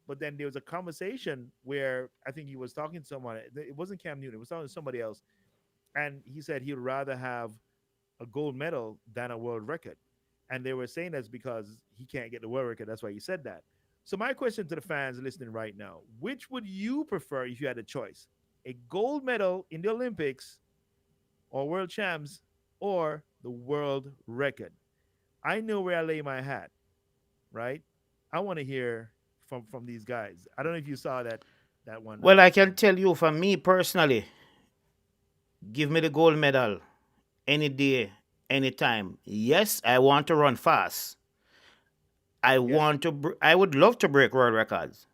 But then there was a conversation where I think he was talking to someone. It wasn't Cam Newton, it was talking to somebody else. And he said he'd rather have a gold medal than a world record. And they were saying that's because he can't get the world record. That's why he said that. So, my question to the fans listening right now, which would you prefer if you had a choice? A gold medal in the Olympics or world champs or the world record? I know where I lay my hat, right? I want to hear from these guys. I don't know if you saw that one. Well, I can tell you for me personally, give me the gold medal any day, anytime. Yes, I want to run fast. Yeah. I would love to break world records.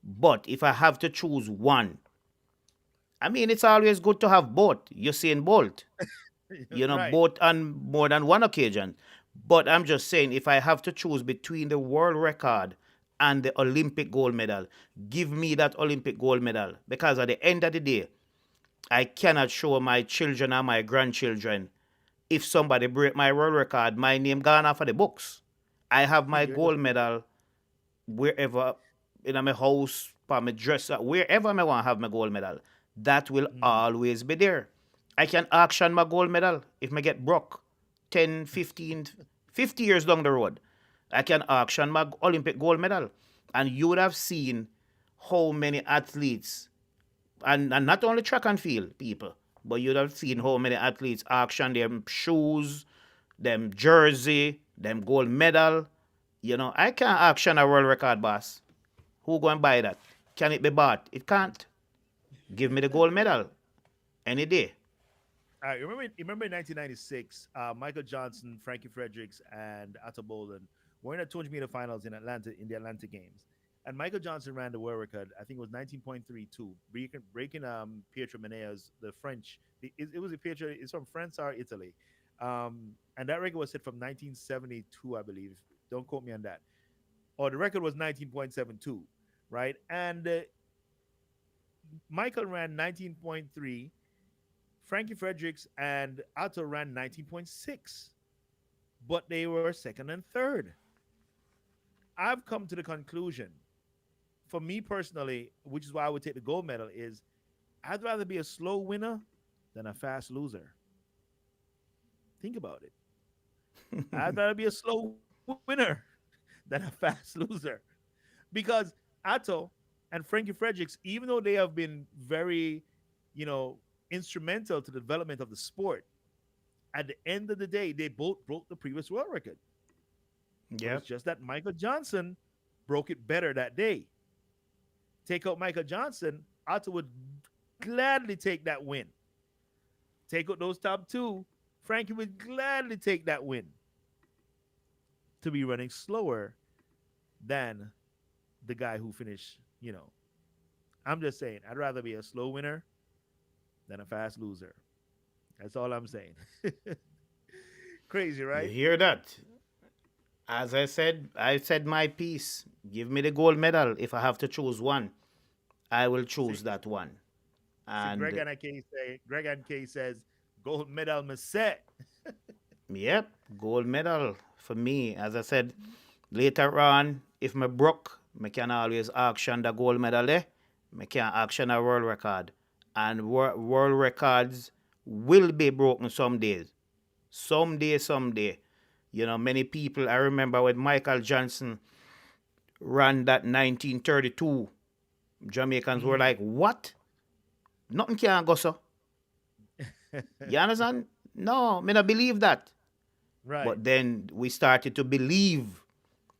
But if I have to choose one, I mean, it's always good to have both. Usain Bolt, Right. both on more than one occasion. But I'm just saying, if I have to choose between the world record and the Olympic gold medal, give me that Olympic gold medal. Because at the end of the day, I cannot show my children or my grandchildren if somebody break my world record, my name gone off of the books. I have my You're gold defeated. medal wherever in my house, for my dresser, wherever I want to have my gold medal. That will Mhm. always be there. I can auction my gold medal if I get broke 10, 15, 50 years down the road. I can auction my Olympic gold medal. And you would have seen how many athletes, and not only track and field people, but you'd have seen how many athletes auction them shoes, them jersey, them gold medal. I can't auction a world record, boss. Who go and buy that? Can it be bought? It can't. Give me the gold medal any day. Remember in 1996, Michael Johnson, Frankie Fredericks, and Atta Bolan were in the 200-meter finals in Atlanta in the Atlanta Games. And Michael Johnson ran the world record. I think it was 19.32, breaking Pietro Menea's, the French. It was a Pietro. It's from France or Italy. And that record was set from 1972, I believe. Don't quote me on that. Or the record was 19.72, right? And Michael ran 19.3. Frankie Fredericks and Otto ran 19.6. But they were second and third. I've come to the conclusion, for me personally, which is why I would take the gold medal, is I'd rather be a slow winner than a fast loser. Think about it. I'd rather be a slow winner than a fast loser. Because Atto and Frankie Fredericks, even though they have been very, instrumental to the development of the sport, at the end of the day, they both broke the previous world record. Yeah. It's just that Michael Johnson broke it better that day. Take out Michael Johnson, Otto would gladly take that win. Take out those top two, Frankie would gladly take that win. To be running slower than the guy who finished, I'm just saying, I'd rather be a slow winner than a fast loser. That's all I'm saying. Crazy, right? You hear that? As I said my piece. Give me the gold medal. If I have to choose one, I will choose that one. And Greg and Kay says, gold medal must set. Yep, gold medal for me. As I said, later on, if me broke, me can always auction the gold medal there. Me can auction a world record. And world records will be broken some days. Someday. Many people, I remember when Michael Johnson ran that 1932, Jamaicans were like, what? Nothing can go so. You understand? No, me not believe that. Right. But then we started to believe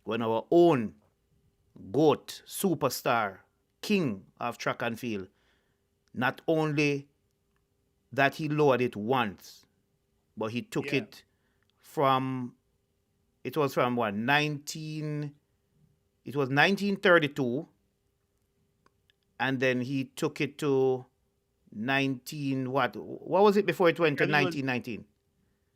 when our own GOAT, superstar, king of track and field, not only that he lowered it once, but he took it from, it was from what, 1932, and then he took it to what was it before it went to 1919?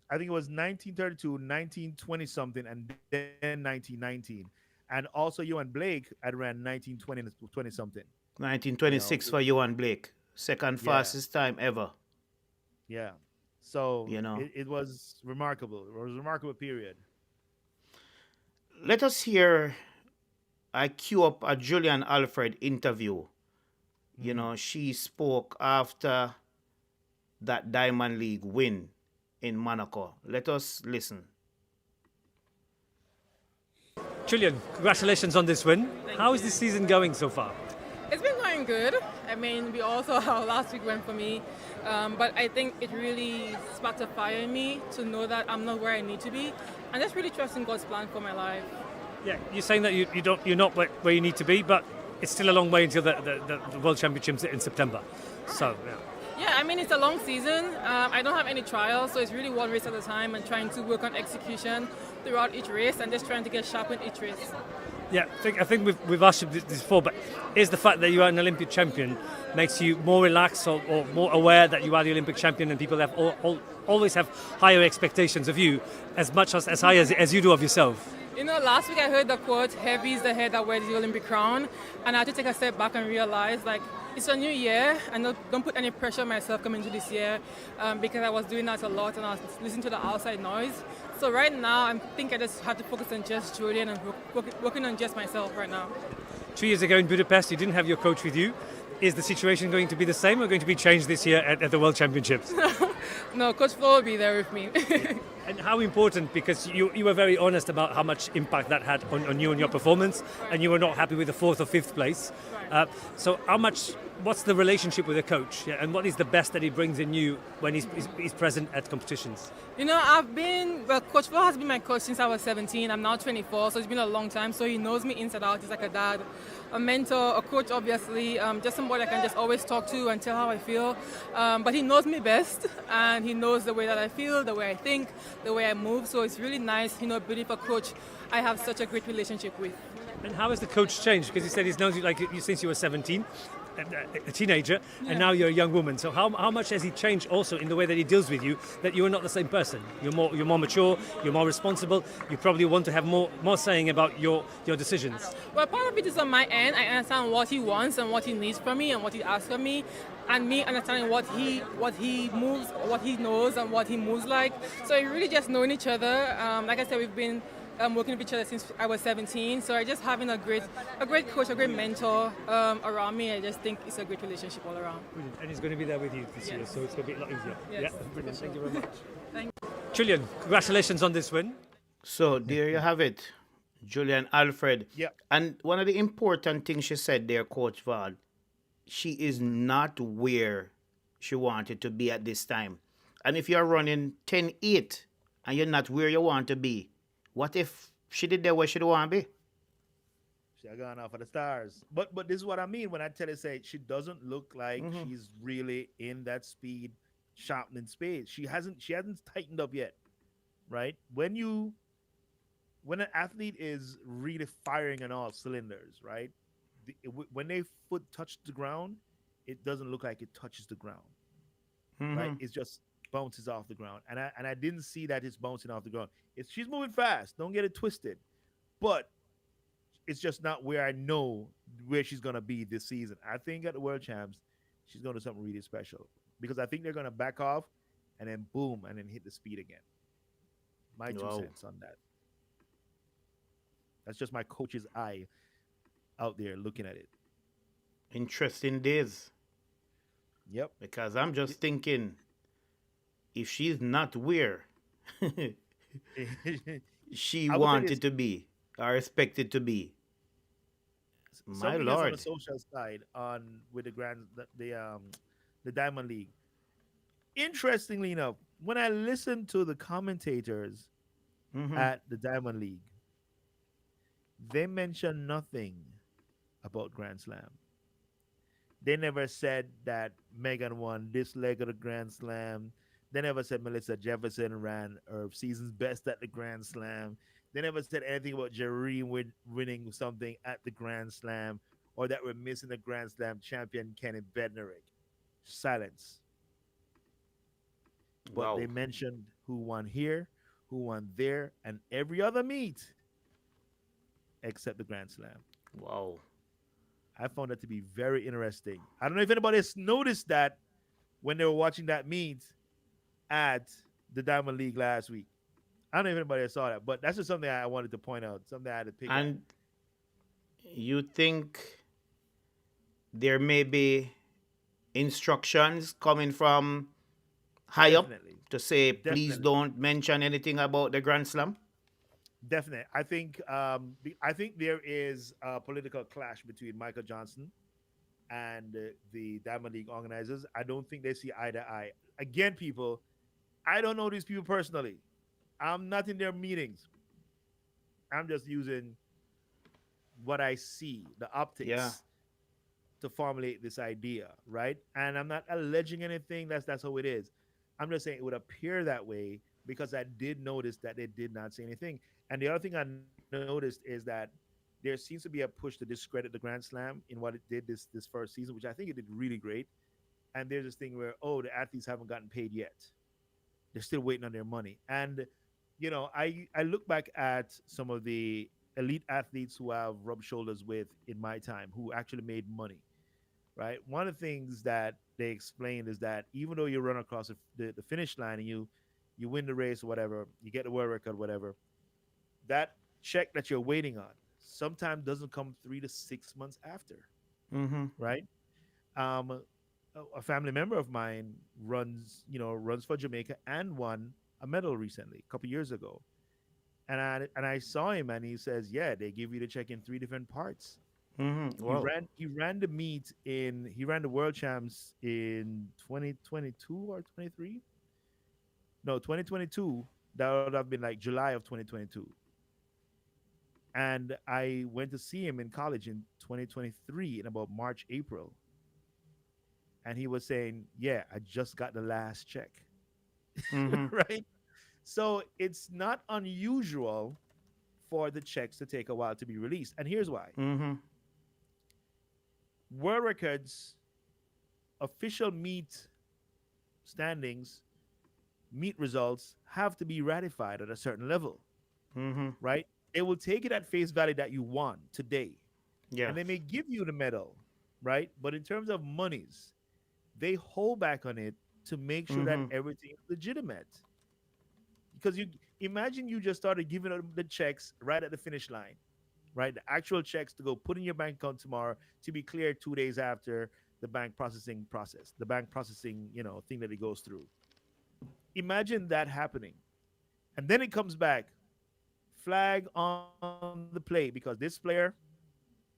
I think it was 1932, 1920 something, and then 1919. And also Johan Blake had ran 1920 something. 1926 for Johan Blake. Second fastest time ever. Yeah. So, it was remarkable. It was a remarkable period. Let us hear, I queue up a Julian Alfred interview. She spoke after that Diamond League win in Monaco. Let us listen. Julian, congratulations on this win. How is this season going so far? It's been going good. I mean, we also how last week went for me, but I think it really sparked a fire in me to know that I'm not where I need to be, and just really trusting God's plan for my life. Yeah, you're saying that you're not where you need to be, but it's still a long way until the World Championships in September. So, yeah. Yeah, I mean, it's a long season. I don't have any trials, so it's really one race at a time and trying to work on execution throughout each race and just trying to get sharp in each race. Yeah, I think we've asked you this before, but is the fact that you are an Olympic champion makes you more relaxed or more aware that you are the Olympic champion and people have always have higher expectations of you as much as high as you do of yourself? Last week I heard the quote, heavy is the head that wears the Olympic crown, and I had to take a step back and realize, it's a new year, and don't put any pressure on myself coming into this year because I was doing that a lot and I was listening to the outside noise. So right now, I think I just have to focus on just Julien and working on just myself right now. 2 years ago in Budapest, you didn't have your coach with you. Is the situation going to be the same or going to be changed this year at the World Championships? No, Coach Flo will be there with me. And how important, because you were very honest about how much impact that had on you and your performance, and you were not happy with the 4th or 5th place. So what's the relationship with a coach, and what is the best that he brings in you when he's present at competitions? Coach Flo has been my coach since I was 17. I'm now 24, so it's been a long time. So he knows me inside out. He's like a dad, a mentor, a coach, obviously, just somebody I can just always talk to and tell how I feel. But he knows me best, and he knows the way that I feel, the way I think, the way I move. So it's really nice, being a coach I have such a great relationship with. And how has the coach changed? Because he said he's known you since you were 17. a teenager, and now you're a young woman. So how much has he changed also in the way that he deals with you? That you are not the same person. You're more mature. You're more responsible. You probably want to have more saying about your decisions. Well, part of it is on my end. I understand what he wants and what he needs from me and what he asks from me, and me understanding what he moves, what he knows, and what he moves like. So we really just knowing each other. Like I said, we've been working with each other since I was 17. So I just having a great coach, a great mentor around me. I just think it's a great relationship all around. Brilliant. And he's going to be there with you this year, so it's going to be a lot easier. Yes. Yeah, brilliant. Thank you very much. Thank you. Julian, congratulations on this win. So there you have it, Julian Alfred. Yeah. And one of the important things she said there, Coach Vaughn, she is not where she wanted to be at this time. And if you're running 10-8 and you're not where you want to be, what if she did there where she don't want to be? She had gone off of the stars. But this is what I mean when I tell her, say, she doesn't look like she's really in that speed sharpening space. She hasn't tightened up yet, right? When an athlete is really firing on all cylinders, right? When their foot touches the ground, it doesn't look like it touches the ground, right? It's just bounces off the ground, and I didn't see that it's bouncing off the ground. She's moving fast. Don't get it twisted, but it's just not where I know where she's gonna be this season. I think at the World Champs, she's gonna do something really special because I think they're gonna back off, and then boom, and then hit the speed again. My 2 cents on that. That's just my coach's eye out there looking at it. Interesting days. Yep. Because I'm just thinking, if she's not where she wanted to be or expected to be, my Something Lord. on the social side with the Diamond League. Interestingly enough, when I listened to the commentators at the Diamond League, they mentioned nothing about Grand Slam. They never said that Megan won this leg of the Grand Slam. They never said Melissa Jefferson ran her season's best at the Grand Slam. They never said anything about Jerry winning something at the Grand Slam or that we're missing the Grand Slam champion Kenny Bednarik. Silence. But they mentioned who won here, who won there, and every other meet except the Grand Slam. Wow. I found that to be very interesting. I don't know if anybody has noticed that when they were watching that meet at the Diamond League last week. I don't know if anybody saw that, but that's just something I wanted to point out, something I had to pick up. And you think there may be instructions coming from high up to say, please don't mention anything about the Grand Slam? Definitely. I think there is a political clash between Michael Johnson and the Diamond League organizers. I don't think they see eye to eye. Again, people, I don't know these people personally. I'm not in their meetings. I'm just using what I see, the optics, to formulate this idea, right? And I'm not alleging anything. That's how it is. I'm just saying it would appear that way because I did notice that they did not say anything. And the other thing I noticed is that there seems to be a push to discredit the Grand Slam in what it did this first season, which I think it did really great. And there's this thing where, the athletes haven't gotten paid yet. They're still waiting on their money. And, I look back at some of the elite athletes who I've rubbed shoulders with in my time who actually made money, right? One of the things that they explained is that even though you run across the finish line and you win the race or whatever, you get the world record, whatever, that check that you're waiting on sometimes doesn't come 3 to 6 months after, right? A family member of mine runs for Jamaica and won a medal recently, a couple years ago. And I saw him and he says, yeah, they give you the check in 3 different parts. Wow. He ran the World Champs in 2022 or 23. No, 2022. That would have been like July of 2022. And I went to see him in college in 2023 in about March, April. And he was saying, yeah, I just got the last check. Right? So it's not unusual for the checks to take a while to be released. And here's why. world records, official meet standings, meet results have to be ratified at a certain level, Mm-hmm. right? They will take it at face value that you won today, Yeah. and they may give you the medal, right? But in terms of monies, they hold back on it to make sure that Mm-hmm. everything is legitimate. Because you imagine you just started giving them the checks right at the finish line, right? The actual checks to go put in your bank account tomorrow to be cleared 2 days after the bank processing process, the bank processing, thing that it goes through. Imagine that happening. And then it comes back, flag on the play because this player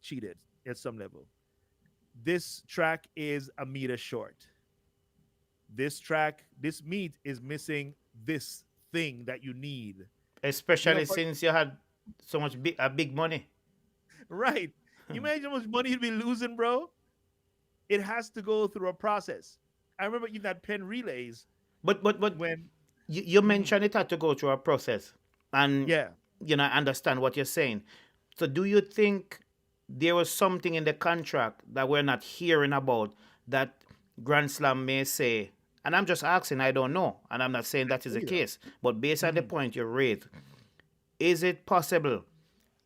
cheated at some level. This track is a meter short. This meat is missing this thing that you need. Especially For, since you had so much big money. right. You imagine how much money you'd be losing, bro? It has to go through a process. I remember even that pen relays But when, you Mhm. mentioned it had to go through a process, and yeah, I understand what you're saying. So do you think there was something in the contract that we're not hearing about that Grand Slam may say? And I'm just asking, I don't know, and I'm not saying that is the either. case. But based on the Mhm. point you raised, is it possible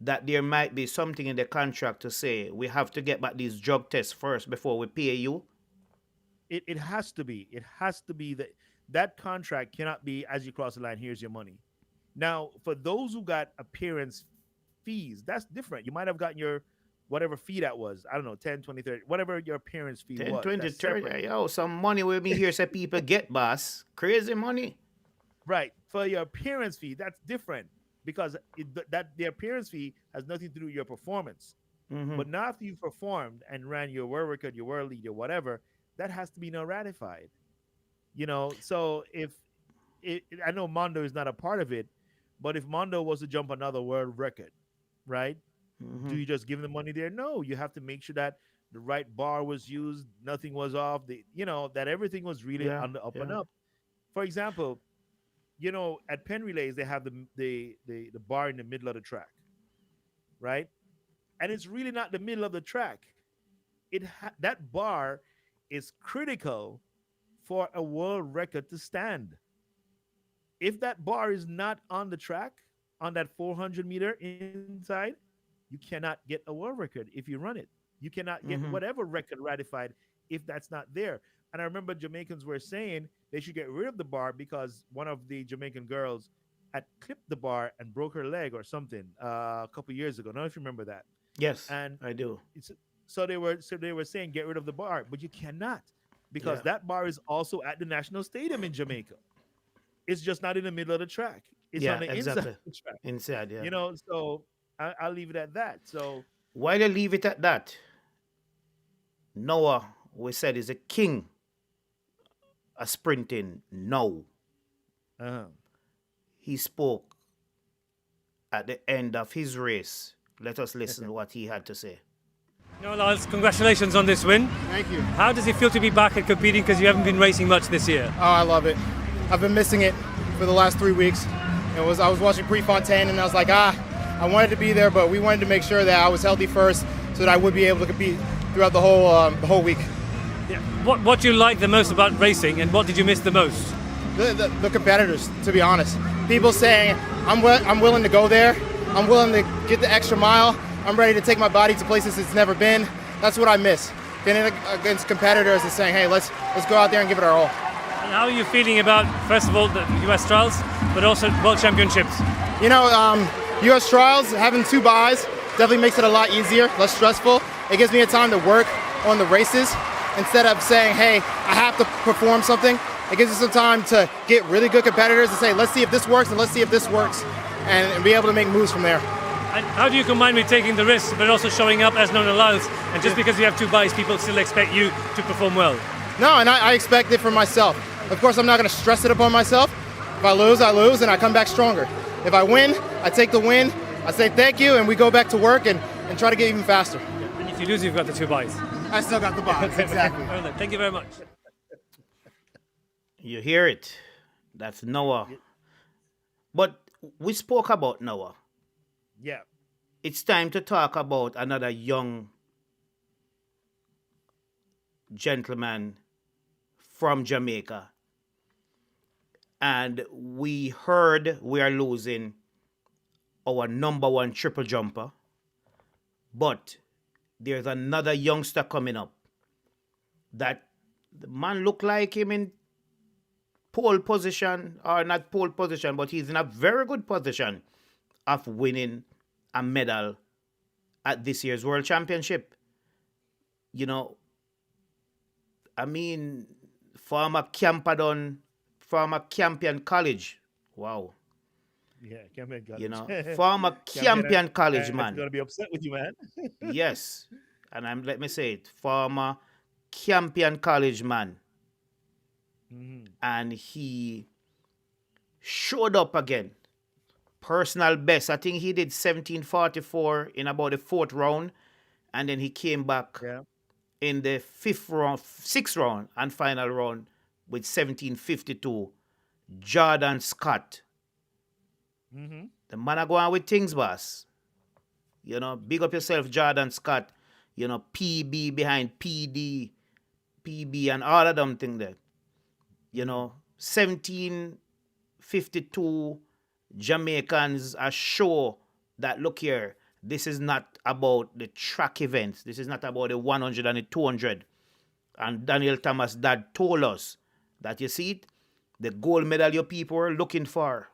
that there might be something in the contract to say we have to get back these drug tests first before we pay you? It has to be. It has to be that contract cannot be as you cross the line, here's your money. Now, for those who got appearance fees, that's different. You might have gotten your whatever fee that was. I don't know, 10, 20, 30, whatever your appearance fee 10, was. 20, That's 30. separate. Yo, some money with me here say people get, boss. Crazy money. Right. For your appearance fee, that's different because the appearance fee has nothing to do with your performance. Mm-hmm. But now after you've performed and ran your world record, your world lead, or whatever, that has to be now ratified. So if I know Mondo is not a part of it, but if Mondo was to jump another world record, right? Mm-hmm. Do you just give them the money there? No, you have to make sure that the right bar was used, nothing was off, that everything was really Yeah, on the up and yeah. up. For example, at Penn Relays they have the bar in the middle of the track, right? And it's really not the middle of the track. That bar is critical for a world record to stand. If that bar is not on the track on that 400-meter inside, you cannot get a world record if you run it. You cannot get Mm-hmm. whatever record ratified if that's not there. And I remember Jamaicans were saying they should get rid of the bar because one of the Jamaican girls had clipped the bar and broke her leg or something a couple years ago. I don't know if you remember that. Yes, And I do. it's, so they were saying get rid of the bar, but you cannot because Yeah. that bar is also at the national stadium in Jamaica. It's just not in the middle of the track. It's on Yeah, the inside of exactly. the track. Inside, yeah. So I'll leave it at that. So Why they leave it at that? Noah, we said, is a king of sprinting. No. uh He spoke at the end of his race. Let us listen to what he had to say. No, Lyles, congratulations on this win. Thank you. How does it feel to be back and competing because you haven't been racing much this year? Oh, I love it. I've been missing it for the last 3 weeks. I was watching Prefontaine and I was like, I wanted to be there, but we wanted to make sure that I was healthy first so that I would be able to compete throughout the whole week. Yeah. What do you like the most about racing and what did you miss the most? The competitors, to be honest. People saying, I'm willing to go there. I'm willing to get the extra mile. I'm ready to take my body to places it's never been. That's what I miss. Getting against competitors and saying, hey, let's go out there and give it our all. And how are you feeling about, first of all, the US trials, but also World Championships? U.S. trials, having 2 buys definitely makes it a lot easier, less stressful. It gives me a time to work on the races instead of saying, hey, I have to perform something. It gives us some time to get really good competitors and say, let's see if this works and let's see if this works, and be able to make moves from there. And how do you combine with taking the risks, but also showing up as known Lyles? And just because you have 2 buys, people still expect you to perform well? No, and I expect it from myself. Of course, I'm not going to stress it upon myself. If I lose, and I come back stronger. If I win, I take the win, I say thank you, and we go back to work and try to get even faster. And if you lose, you've got the 2 buys. I still got the box, exactly. Well then, thank you very much. You hear it? That's Noah. But we spoke about Noah. yeah, It's time to talk about another young gentleman from Jamaica. And we heard we are losing our number one triple jumper. But there's another youngster coming up that the man look like him in pole position, or not pole position, but he's in a very good position of winning a medal at this year's World Championship. You know, I mean, former Campion College. Wow. Yeah, Campion College. You know, former Campion College, I'm man. gonna be upset with you, man. Yes. And let me say it, former Campion College man. And he showed up again. Personal best. I think he did 17:44 in about the fourth round. And then he came back in the sixth round and final round with 17:52. Jordan Scott. The man are going with things, boss. You know, big up yourself, Jordan Scott. You know, PB behind PD, PB, and all of them things there. You know, 17:52 Jamaicans are sure that, look here, this is not about the track events. This is not about the 100 and the 200. And Daniel Thomas' dad told us that, you see it, the gold medal your people were looking for,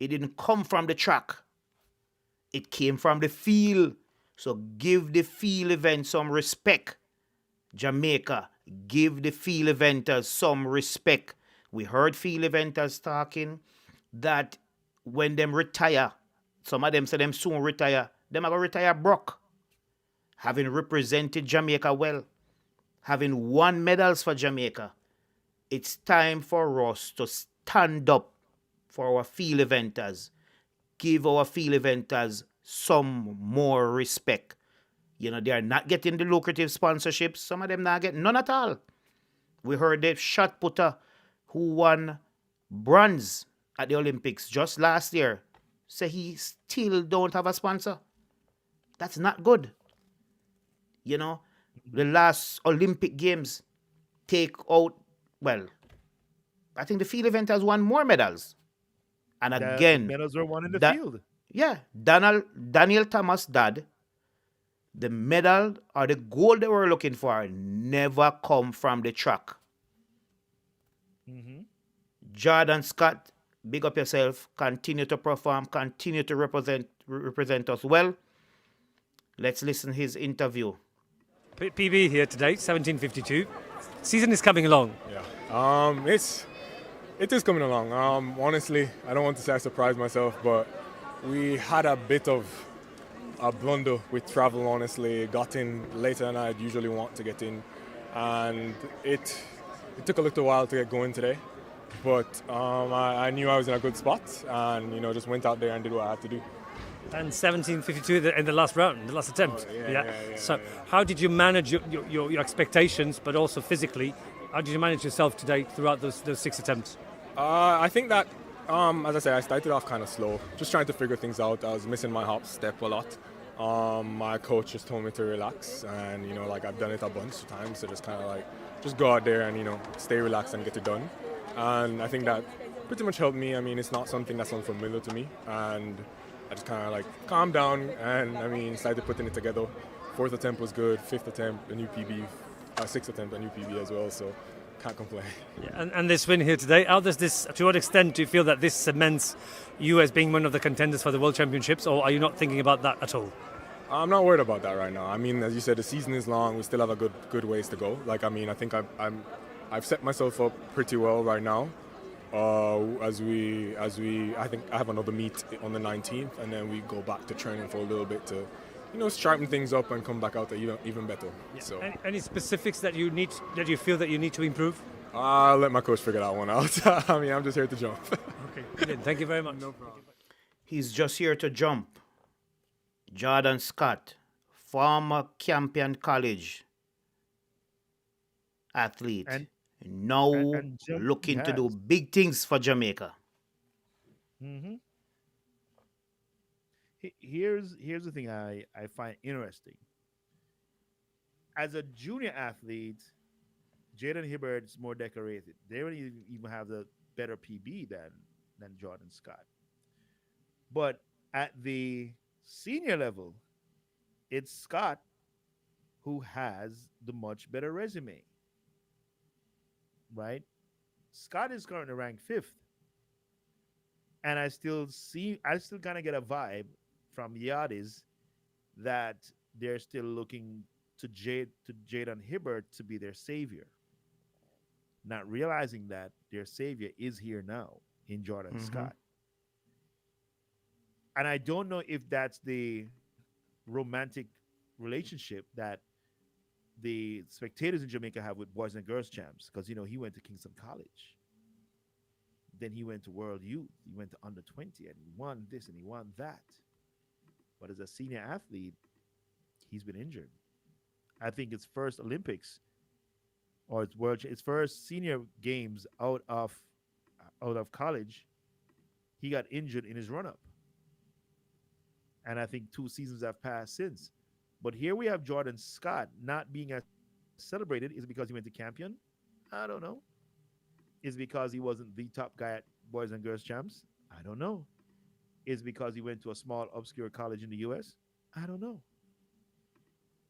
it didn't come from the track. It came from the field. So give the field event some respect. Jamaica, give the field eventers some respect. We heard field eventers talking that when them retire, some of them say them soon retire, them are going to retire broke. Having represented Jamaica well, having won medals for Jamaica, it's time for us to stand up for our field eventers. Give our field eventers some more respect. You know, they are not getting the lucrative sponsorships. Some of them not getting none at all. We heard the shot putter who won bronze at the Olympics just last year say he still don't have a sponsor. That's not good. You know, the last Olympic Games take out, well, I think the field eventers won more medals. And again, the medals were won in the field. Yeah, Daniel Thomas' dad, the medal or the gold they were looking for never come from the track. Jordan Scott, big up yourself, continue to perform, continue to represent us well. Let's listen to his interview. PB here today, 17:52. Season is coming along. Yeah, it is coming along. Honestly, I don't want to say I surprised myself, but we had a bit of a blunder with travel, honestly. Got in later than I'd usually want to get in. And it took a little while to get going today. But I knew I was in a good spot and, you know, just went out there and did what I had to do. And 17:52 in the last round, the last attempt. So how did you manage your expectations, but also physically? How did you manage yourself today throughout those 6 attempts? I think that, as I said, I started off kind of slow, just trying to figure things out. I was missing my hop step a lot. My coach just told me to relax, and, you know, like, I've done it a bunch of times, so just kind of like, just go out there and, you know, stay relaxed and get it done. And I think that pretty much helped me. I mean, it's not something that's unfamiliar to me, and I just kind of like calmed down and, I mean, started putting it together. 4th attempt was good, 5th attempt, a new PB, 6th attempt, a new PB as well, so can't complain. Yeah, and this win here today, to what extent do you feel that this cements you as being one of the contenders for the World Championships, or are you not thinking about that at all? I'm not worried about that right now. I mean, as you said, the season is long. We still have a good ways to go. Like, I mean, I think I've set myself up pretty well right now. I think I have another meet on the 19th, and then we go back to training for a little bit to, you know, sharpen things up and come back out there even better. Yeah. So, any specifics that you feel that you need to improve? I'll let my coach figure that one out. I mean, I'm just here to jump. Okay, brilliant. Thank you very much. No problem. He's just here to jump. Jordan Scott, former Campion College athlete, now looking to do big things for Jamaica. Here's the thing I find interesting. As a junior athlete, Jaden Hibbert's more decorated. They don't even have the better PB than Jordan Scott. But at the senior level, it's Scott who has the much better resume, right? Scott is currently ranked fifth, and I still kind of get a vibe from Yardis that they're still looking to Jaden Hibbert to be their savior, not realizing that their savior is here now in Jordan Scott. And I don't know if that's the romantic relationship that the spectators in Jamaica have with boys and girls champs, because he went to Kingston College, then he went to World Youth, he went to under 20, and he won this and he won that. But as a senior athlete, he's been injured. I think his first Olympics or his first senior games out of college, he got injured in his run up. And I think 2 seasons have passed since. But here we have Jordan Scott not being as celebrated. Is it because he went to Campion? I don't know. Is it because he wasn't the top guy at Boys and Girls Champs? I don't know. Is it because he went to a small, obscure college in the U.S.? I don't know.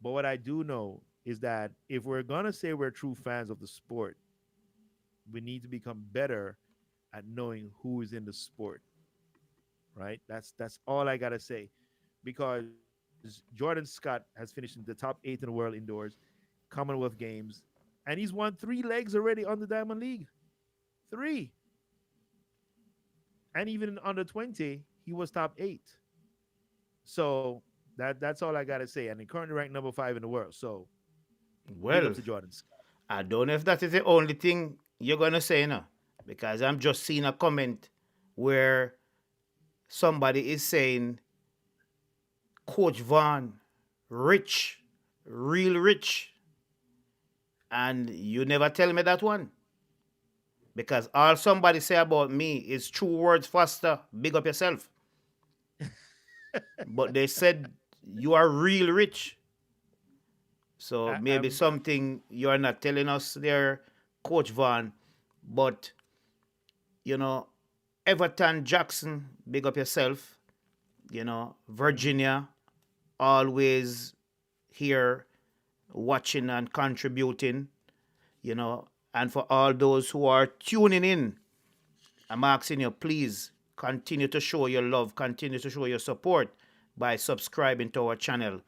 But what I do know is that if we're going to say we're true fans of the sport, we need to become better at knowing who is in the sport, right? That's all I got to say. Because Jordan Scott has finished in the top 8 in the world indoors, Commonwealth Games, and he's won 3 legs already on the Diamond League. 3. And even in under 20, he was top 8. So that's all I got to say. And he currently ranked number 5 in the world. So, big up to Jordan Scott. I don't know if that is the only thing you're going to say now, because I'm just seeing a comment where somebody is saying Coach Vaughn, rich, real rich. And you never tell me that one. Because all somebody say about me is true words faster. Big up yourself. But they said you are real rich. So maybe something you're not telling us there, Coach Vaughn. But, Everton Jackson, big up yourself. Virginia, always here watching and contributing, and for all those who are tuning in, I'm asking you, please continue to show your love, continue to show your support by subscribing to our channel,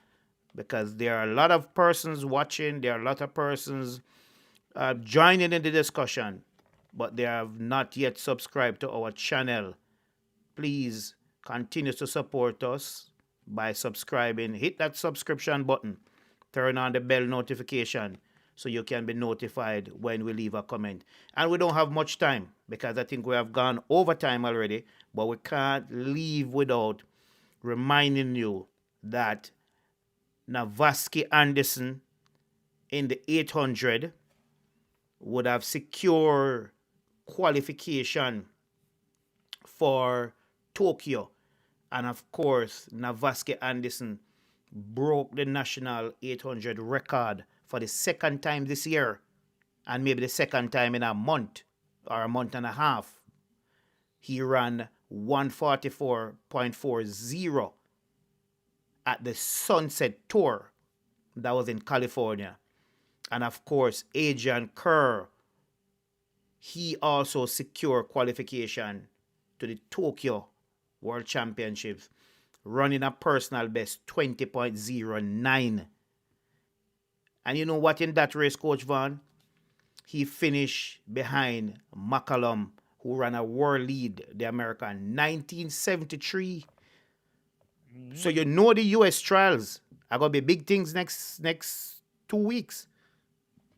because there are a lot of persons watching, there are a lot of persons joining in the discussion, but they have not yet subscribed to our channel. Please continue to support us by subscribing. Hit that subscription button. Turn on the bell notification so you can be notified when we leave a comment. And we don't have much time because I think we have gone over time already, but we can't leave without reminding you that Navaski Anderson in the 800 would have secured qualification for Tokyo. And of course, Navaski Anderson broke the national 800 record for the second time this year, and maybe the second time in a month or a month and a half. He ran 144.40 at the Sunset Tour that was in California. And of course, Adrian Kerr, he also secured qualification to the Tokyo World Championships, running a personal best 20.09. And you know what, in that race, Coach Vaughn? He finished behind McCallum, who ran a world lead, the American, 1973. So you know the U.S. trials are going to be big things next 2 weeks.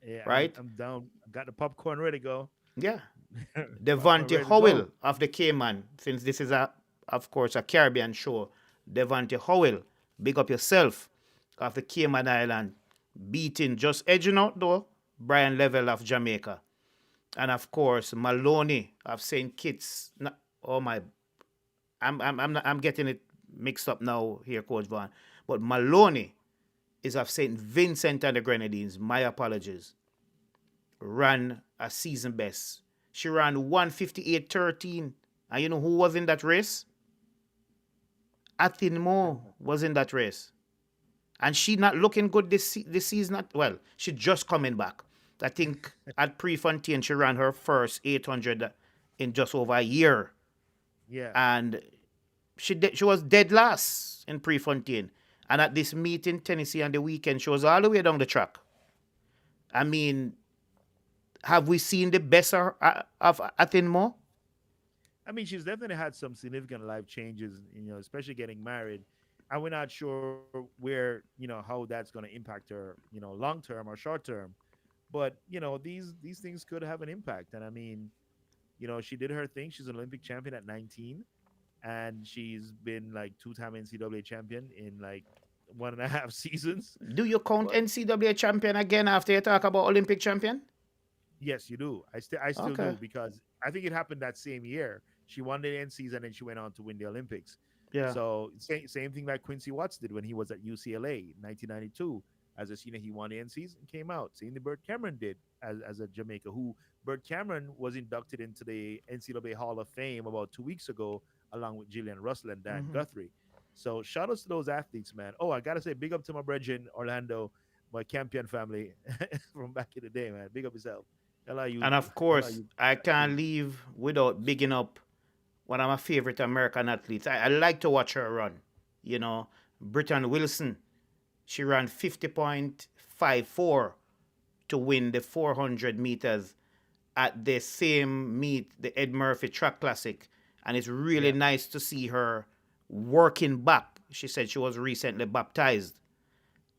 Yeah, right? I'm down. Got the popcorn ready to go. Yeah. Popcorn Devante ready to Howell go. of the Cayman, since this is, of course, a Caribbean show. Devante Howell, big up yourself, of the Cayman Island, beating, just edging out though, Brian Level of Jamaica. And of course, Maloney of St. Kitts. I'm getting it mixed up now here, Coach Vaughn. But Maloney is of St. Vincent and the Grenadines. My apologies. ran a season best. She ran 1:58.13. And you know who was in that race? Athin Moore was in that race. And she not looking good this season. Well, she just coming back. I think at Prefontaine she ran her first 800 in just over a year. Yeah. And she was dead last in Prefontaine. And at this meet in Tennessee on the weekend, she was all the way down the track. I mean, have we seen the best of Athin Moore? I mean, she's definitely had some significant life changes, especially getting married. And we're not sure where, how that's going to impact her, long term or short term. But, these things could have an impact. And I mean, she did her thing. She's an Olympic champion at 19. And she's been like 2-time NCAA champion in like 1.5 seasons. Do you count NCAA champion again after you talk about Olympic champion? Yes, you do. I still do, because I think it happened that same year. She won the NCs and then she went on to win the Olympics. Yeah. So same thing like Quincy Watts did when he was at UCLA in 1992. As a senior, he won the NCs and came out. Same thing Bert Cameron did as a Jamaica, who Bert Cameron was inducted into the NCAA Hall of Fame about 2 weeks ago, along with Jillian Russell and Dan Guthrie. So shout outs to those athletes, man. Oh, I gotta say, big up to my brethren Orlando, my Campion family from back in the day, man. Big up yourself. And of course, I can't leave without bigging up one of my favorite American athletes. I like to watch her run. Britton Wilson. She ran 50.54 to win the 400 meters at the same meet, the Ed Murphy Track Classic. And it's really nice to see her working back. She said she was recently baptized.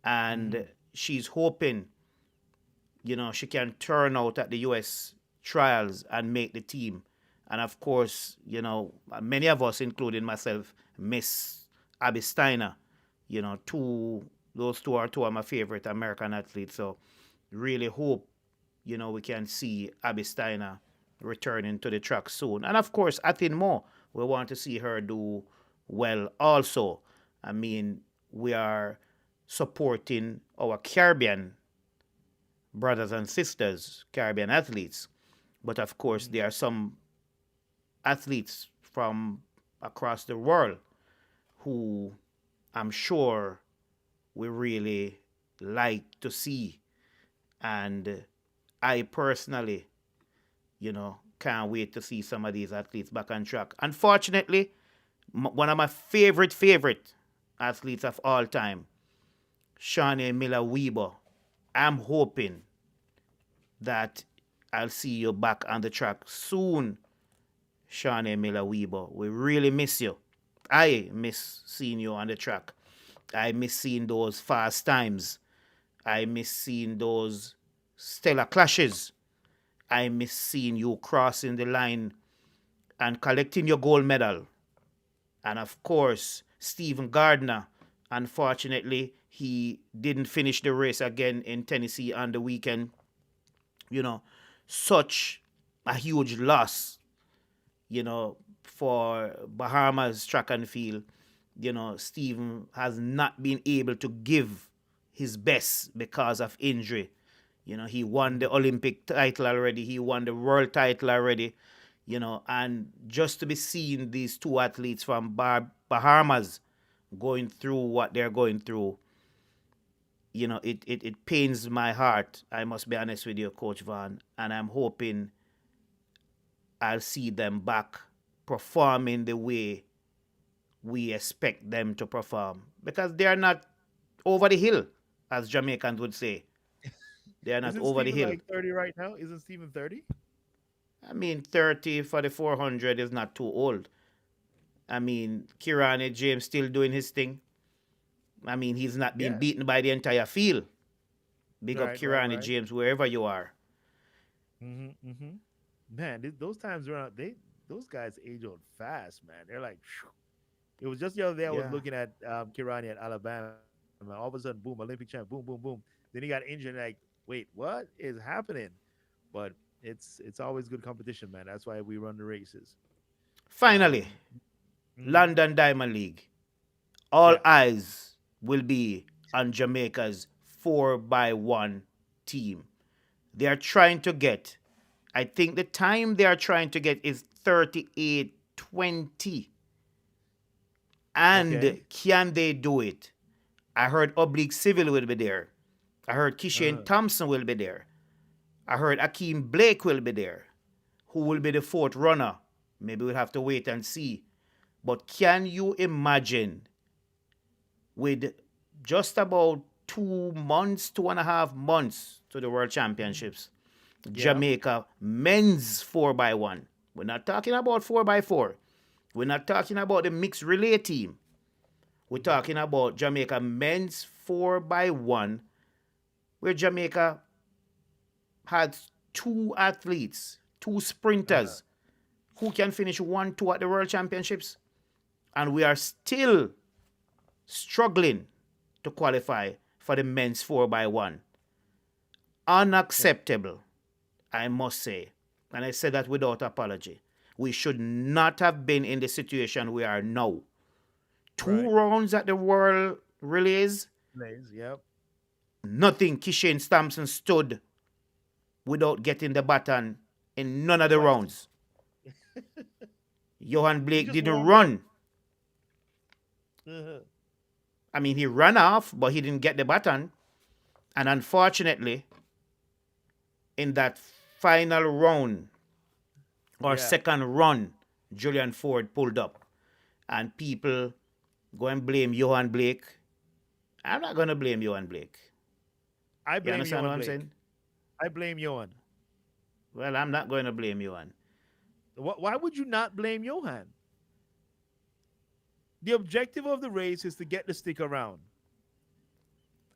And she's hoping, she can turn out at the U.S. trials and make the team. And of course, many of us, including myself, miss Abby Steiner. Those two are two of my favorite American athletes. So really hope, we can see Abby Steiner returning to the track soon. And of course, Athin Moore, we want to see her do well also. I mean, we are supporting our Caribbean brothers and sisters, Caribbean athletes. But of course, there are some athletes from across the world who I'm sure we really like to see. And I personally, can't wait to see some of these athletes back on track. Unfortunately, one of my favorite athletes of all time, Shawnee Miller-Weber, I'm hoping that I'll see you back on the track soon, Shawnee Miller-Weber. We really miss you. I miss seeing you on the track. I miss seeing those fast times. I miss seeing those stellar clashes. I miss seeing you crossing the line and collecting your gold medal. And of course, Stephen Gardner, unfortunately, he didn't finish the race again in Tennessee on the weekend. Such a huge loss, for Bahamas track and field. Stephen has not been able to give his best because of injury. He won the Olympic title already. He won the world title already. And just to be seeing these two athletes from Bahamas going through what they're going through, it pains my heart. I must be honest with you, Coach Van. And I'm hoping I'll see them back performing the way we expect them to perform. Because they're not over the hill, as Jamaicans would say. They're not over Steven the hill. like 30 right now? Isn't Stephen 30? I mean, 30 for the 400 is not too old. I mean, Kirani James still doing his thing. I mean, he's not being beaten by the entire field. Big up Kirani James, wherever you are. Man, those times were not, those guys age old fast, man. They're like, phew. It was just the other day I was looking at Kirani at Alabama. All of a sudden, boom, Olympic champ, boom, boom, boom. Then he got injured. Like, wait, what is happening? But it's always good competition, man. That's why we run the races. Finally, London Diamond League. All eyes will be on Jamaica's 4x1 team. They are trying to get, I think the time they are trying to get is 38:20. And Okay. can they do it? I heard Oblique Civil will be there. I heard Kishane Thompson will be there. I heard Akeem Blake will be there. Who will be the fourth runner? Maybe we'll have to wait and see. But can you imagine with just about 2 months, 2.5 months to the World Championships, Jamaica men's 4x1. We're not talking about 4x4. We're not talking about the mixed relay team. We're talking about Jamaica men's 4x1, where Jamaica had 2 athletes, 2 sprinters who can finish 1, 2 at the World Championships. And we are still struggling to qualify for the men's 4x1. Unacceptable, I must say. And I say that without apology. We should not have been in the situation we are now. 2 rounds at the World Relays. Yep. Nothing. Kishane Thompson stood without getting the baton in none of the rounds. Johan Blake didn't run. I mean, he ran off, but he didn't get the baton. And unfortunately, in that final round or second run, Julian Ford pulled up. And people go and blame Johan Blake. I'm not going to blame Johan Blake. I blame you understand Johan what I'm Blake. saying? I blame Johan. Well, I'm not going to blame Johan. Why would you not blame Johan? The objective of the race is to get the stick around.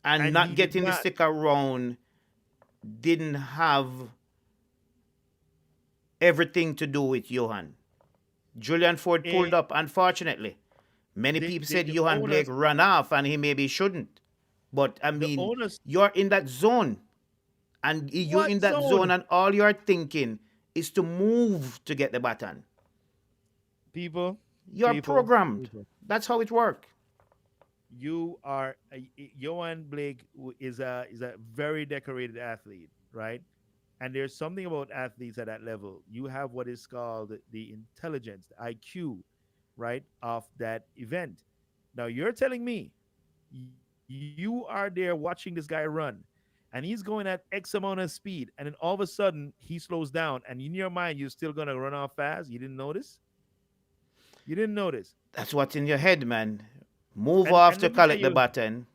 And not getting the stick around didn't have everything to do with Johan. Julian Ford pulled up, unfortunately. Many people said Johan Blake ran off and he maybe shouldn't. But, I mean, you're in that zone. And you're in that zone and all you're thinking is to move to get the baton. You're programmed. That's how it works. You are Johan Blake is a very decorated athlete, right? And there's something about athletes at that level. You have what is called the intelligence, the IQ, right, of that event. Now you're telling me you are there watching this guy run, and he's going at X amount of speed, and then all of a sudden he slows down, and in your mind you're still gonna run off fast. You didn't notice? You didn't notice. That's what's in your head, man. Move off to collect the baton.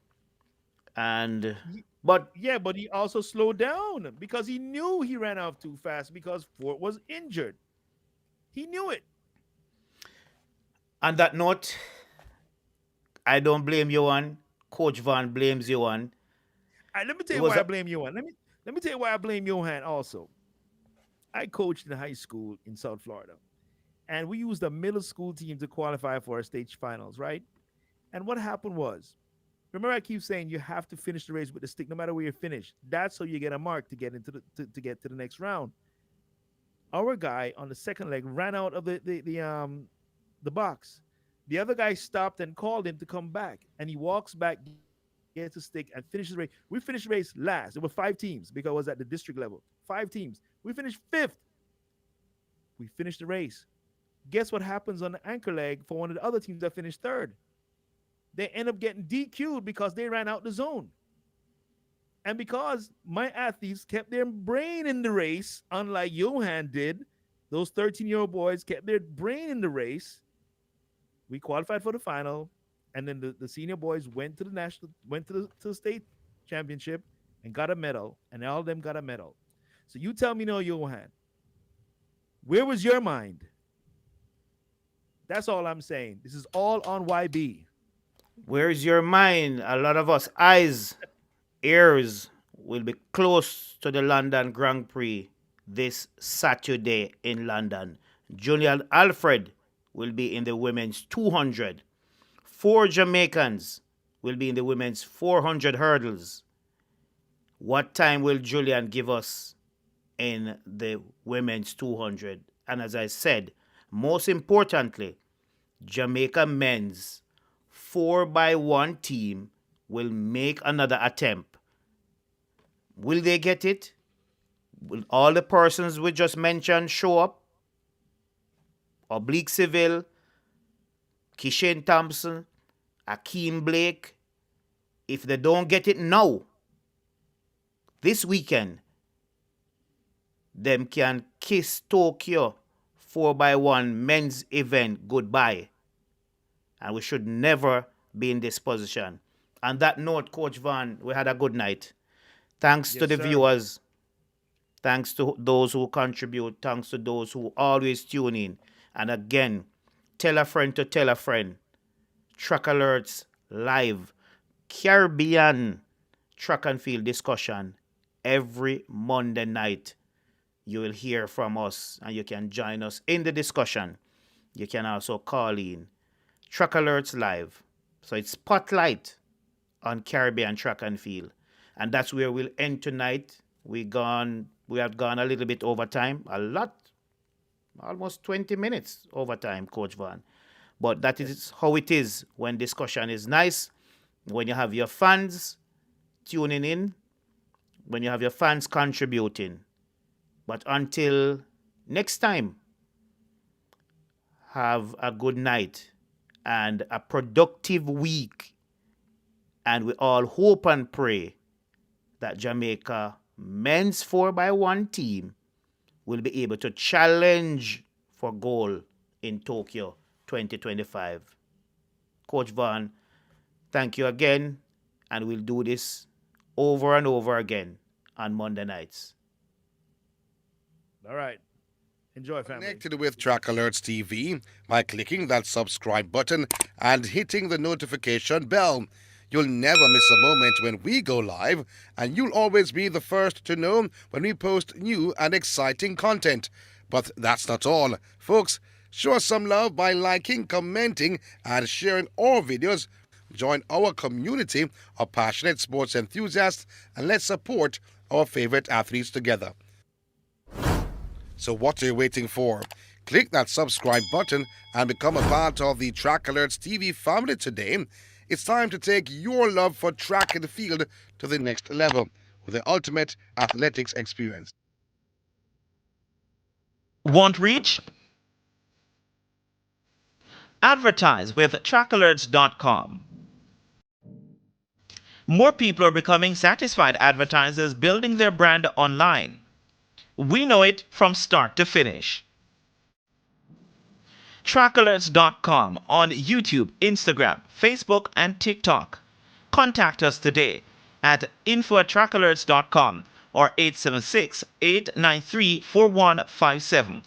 But he also slowed down because he knew he ran off too fast because Ford was injured. He knew it. On that note, I don't blame Johan. Coach Van blames Johan. Let me tell you why I blame Johan. Let me tell you why I blame Johan also. I coached in high school in South Florida, and we used a middle school team to qualify for our state finals, right? And what happened was, remember I keep saying you have to finish the race with the stick no matter where you finish. That's how you get a mark to get into to get to the next round. Our guy on the second leg ran out of the box. The other guy stopped and called him to come back, and he walks back, gets a stick, and finishes the race. We finished the race last. There were 5 teams because it was at the district level. 5 teams. We finished 5th. We finished the race. Guess what happens on the anchor leg for one of the other teams that finished 3rd? They end up getting DQ'd because they ran out the zone. And because my athletes kept their brain in the race, unlike Johan did, those 13-year-old boys kept their brain in the race. We qualified for the final, and then the senior boys went to the state championship and got a medal, and all of them got a medal. So you tell me, no, Johan, where was your mind? That's all I'm saying. This is all on YB. Where's your mind? A lot of us eyes, ears will be close to the London Grand Prix this Saturday in London. Julian Alfred will be in the women's 200. 4 Jamaicans will be in the women's 400 hurdles. What time will Julian give us in the women's 200? And as I said, most importantly, Jamaica men's 4x1 team will make another attempt. Will they get it? Will all the persons we just mentioned show up? Oblique Civil, Kishane Thompson, Akeem Blake. If they don't get it now, this weekend, them can kiss Tokyo 4x1 men's event goodbye. And we should never be in this position. On that note, Coach Van, we had a good night. Thanks to the viewers. Thanks to those who contribute. Thanks to those who always tune in. And again, tell a friend to tell a friend. Track Alerts live. Caribbean track and field discussion every Monday night. You will hear from us and you can join us in the discussion. You can also call in. Track Alerts live. So it's Spotlight on Caribbean track and field. And that's where we'll end tonight. We have gone a little bit over time. A lot. Almost 20 minutes over time, Coach Van. But that is how it is when discussion is nice. When you have your fans tuning in. When you have your fans contributing. But until next time, have a good night and a productive week. And we all hope and pray that Jamaica men's 4x1 team will be able to challenge for gold in Tokyo 2025. Coach Van, thank you again, and we'll do this over and over again on Monday nights. All right. Enjoy, family. Connected with Track Alerts TV by clicking that subscribe button and hitting the notification bell. You'll never miss a moment when we go live, and you'll always be the first to know when we post new and exciting content. But that's not all. Folks, show us some love by liking, commenting, and sharing our videos. Join our community of passionate sports enthusiasts, and let's support our favorite athletes together. So what are you waiting for? Click that subscribe button and become a part of the Track Alerts TV family today. It's time to take your love for track and field to the next level with the ultimate athletics experience. Want reach? Advertise with trackalerts.com. More people are becoming satisfied advertisers building their brand online. We know it from start to finish. Trackalerts.com on YouTube, Instagram, Facebook, and TikTok. Contact us today at info@trackalerts.com or 876-893-4157.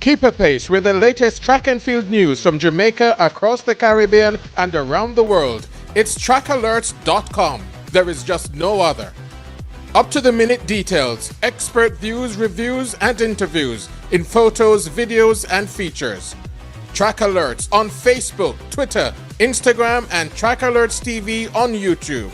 Keep apace with the latest track and field news from Jamaica, across the Caribbean, and around the world. It's trackalerts.com. There is just no other. Up-to-the-minute details, expert views, reviews, and interviews in photos, videos, and features. Track Alerts on Facebook, Twitter, Instagram, and Track Alerts TV on YouTube.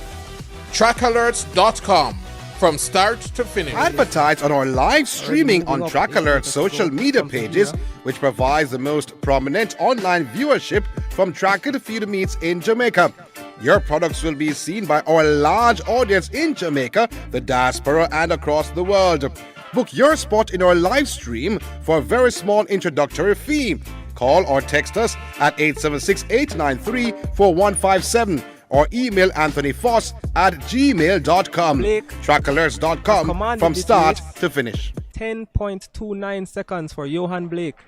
Trackalerts.com. From start to finish. Advertise on our live streaming on Track Alerts social media pages, which provides the most prominent online viewership from track and field meets in Jamaica. Your products will be seen by our large audience in Jamaica, the diaspora, and across the world. Book your spot in our live stream for a very small introductory fee. Call or text us at 876-893-4157 or email anthonyfoss@gmail.com. Trackalerts.com from start to finish. 10.29 seconds for Johan Blake.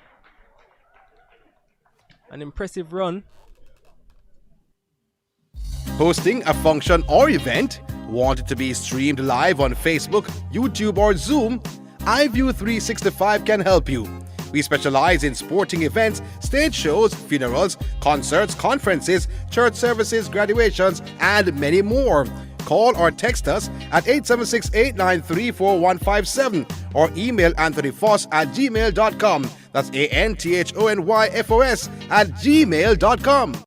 An impressive run. Hosting a function or event? Want it to be streamed live on Facebook, YouTube, or Zoom? iView365 can help you. We specialize in sporting events, stage shows, funerals, concerts, conferences, church services, graduations, and many more. Call or text us at 876-893-4157 or email anthonyfoss@gmail.com. That's ANTHONYFOS@gmail.com.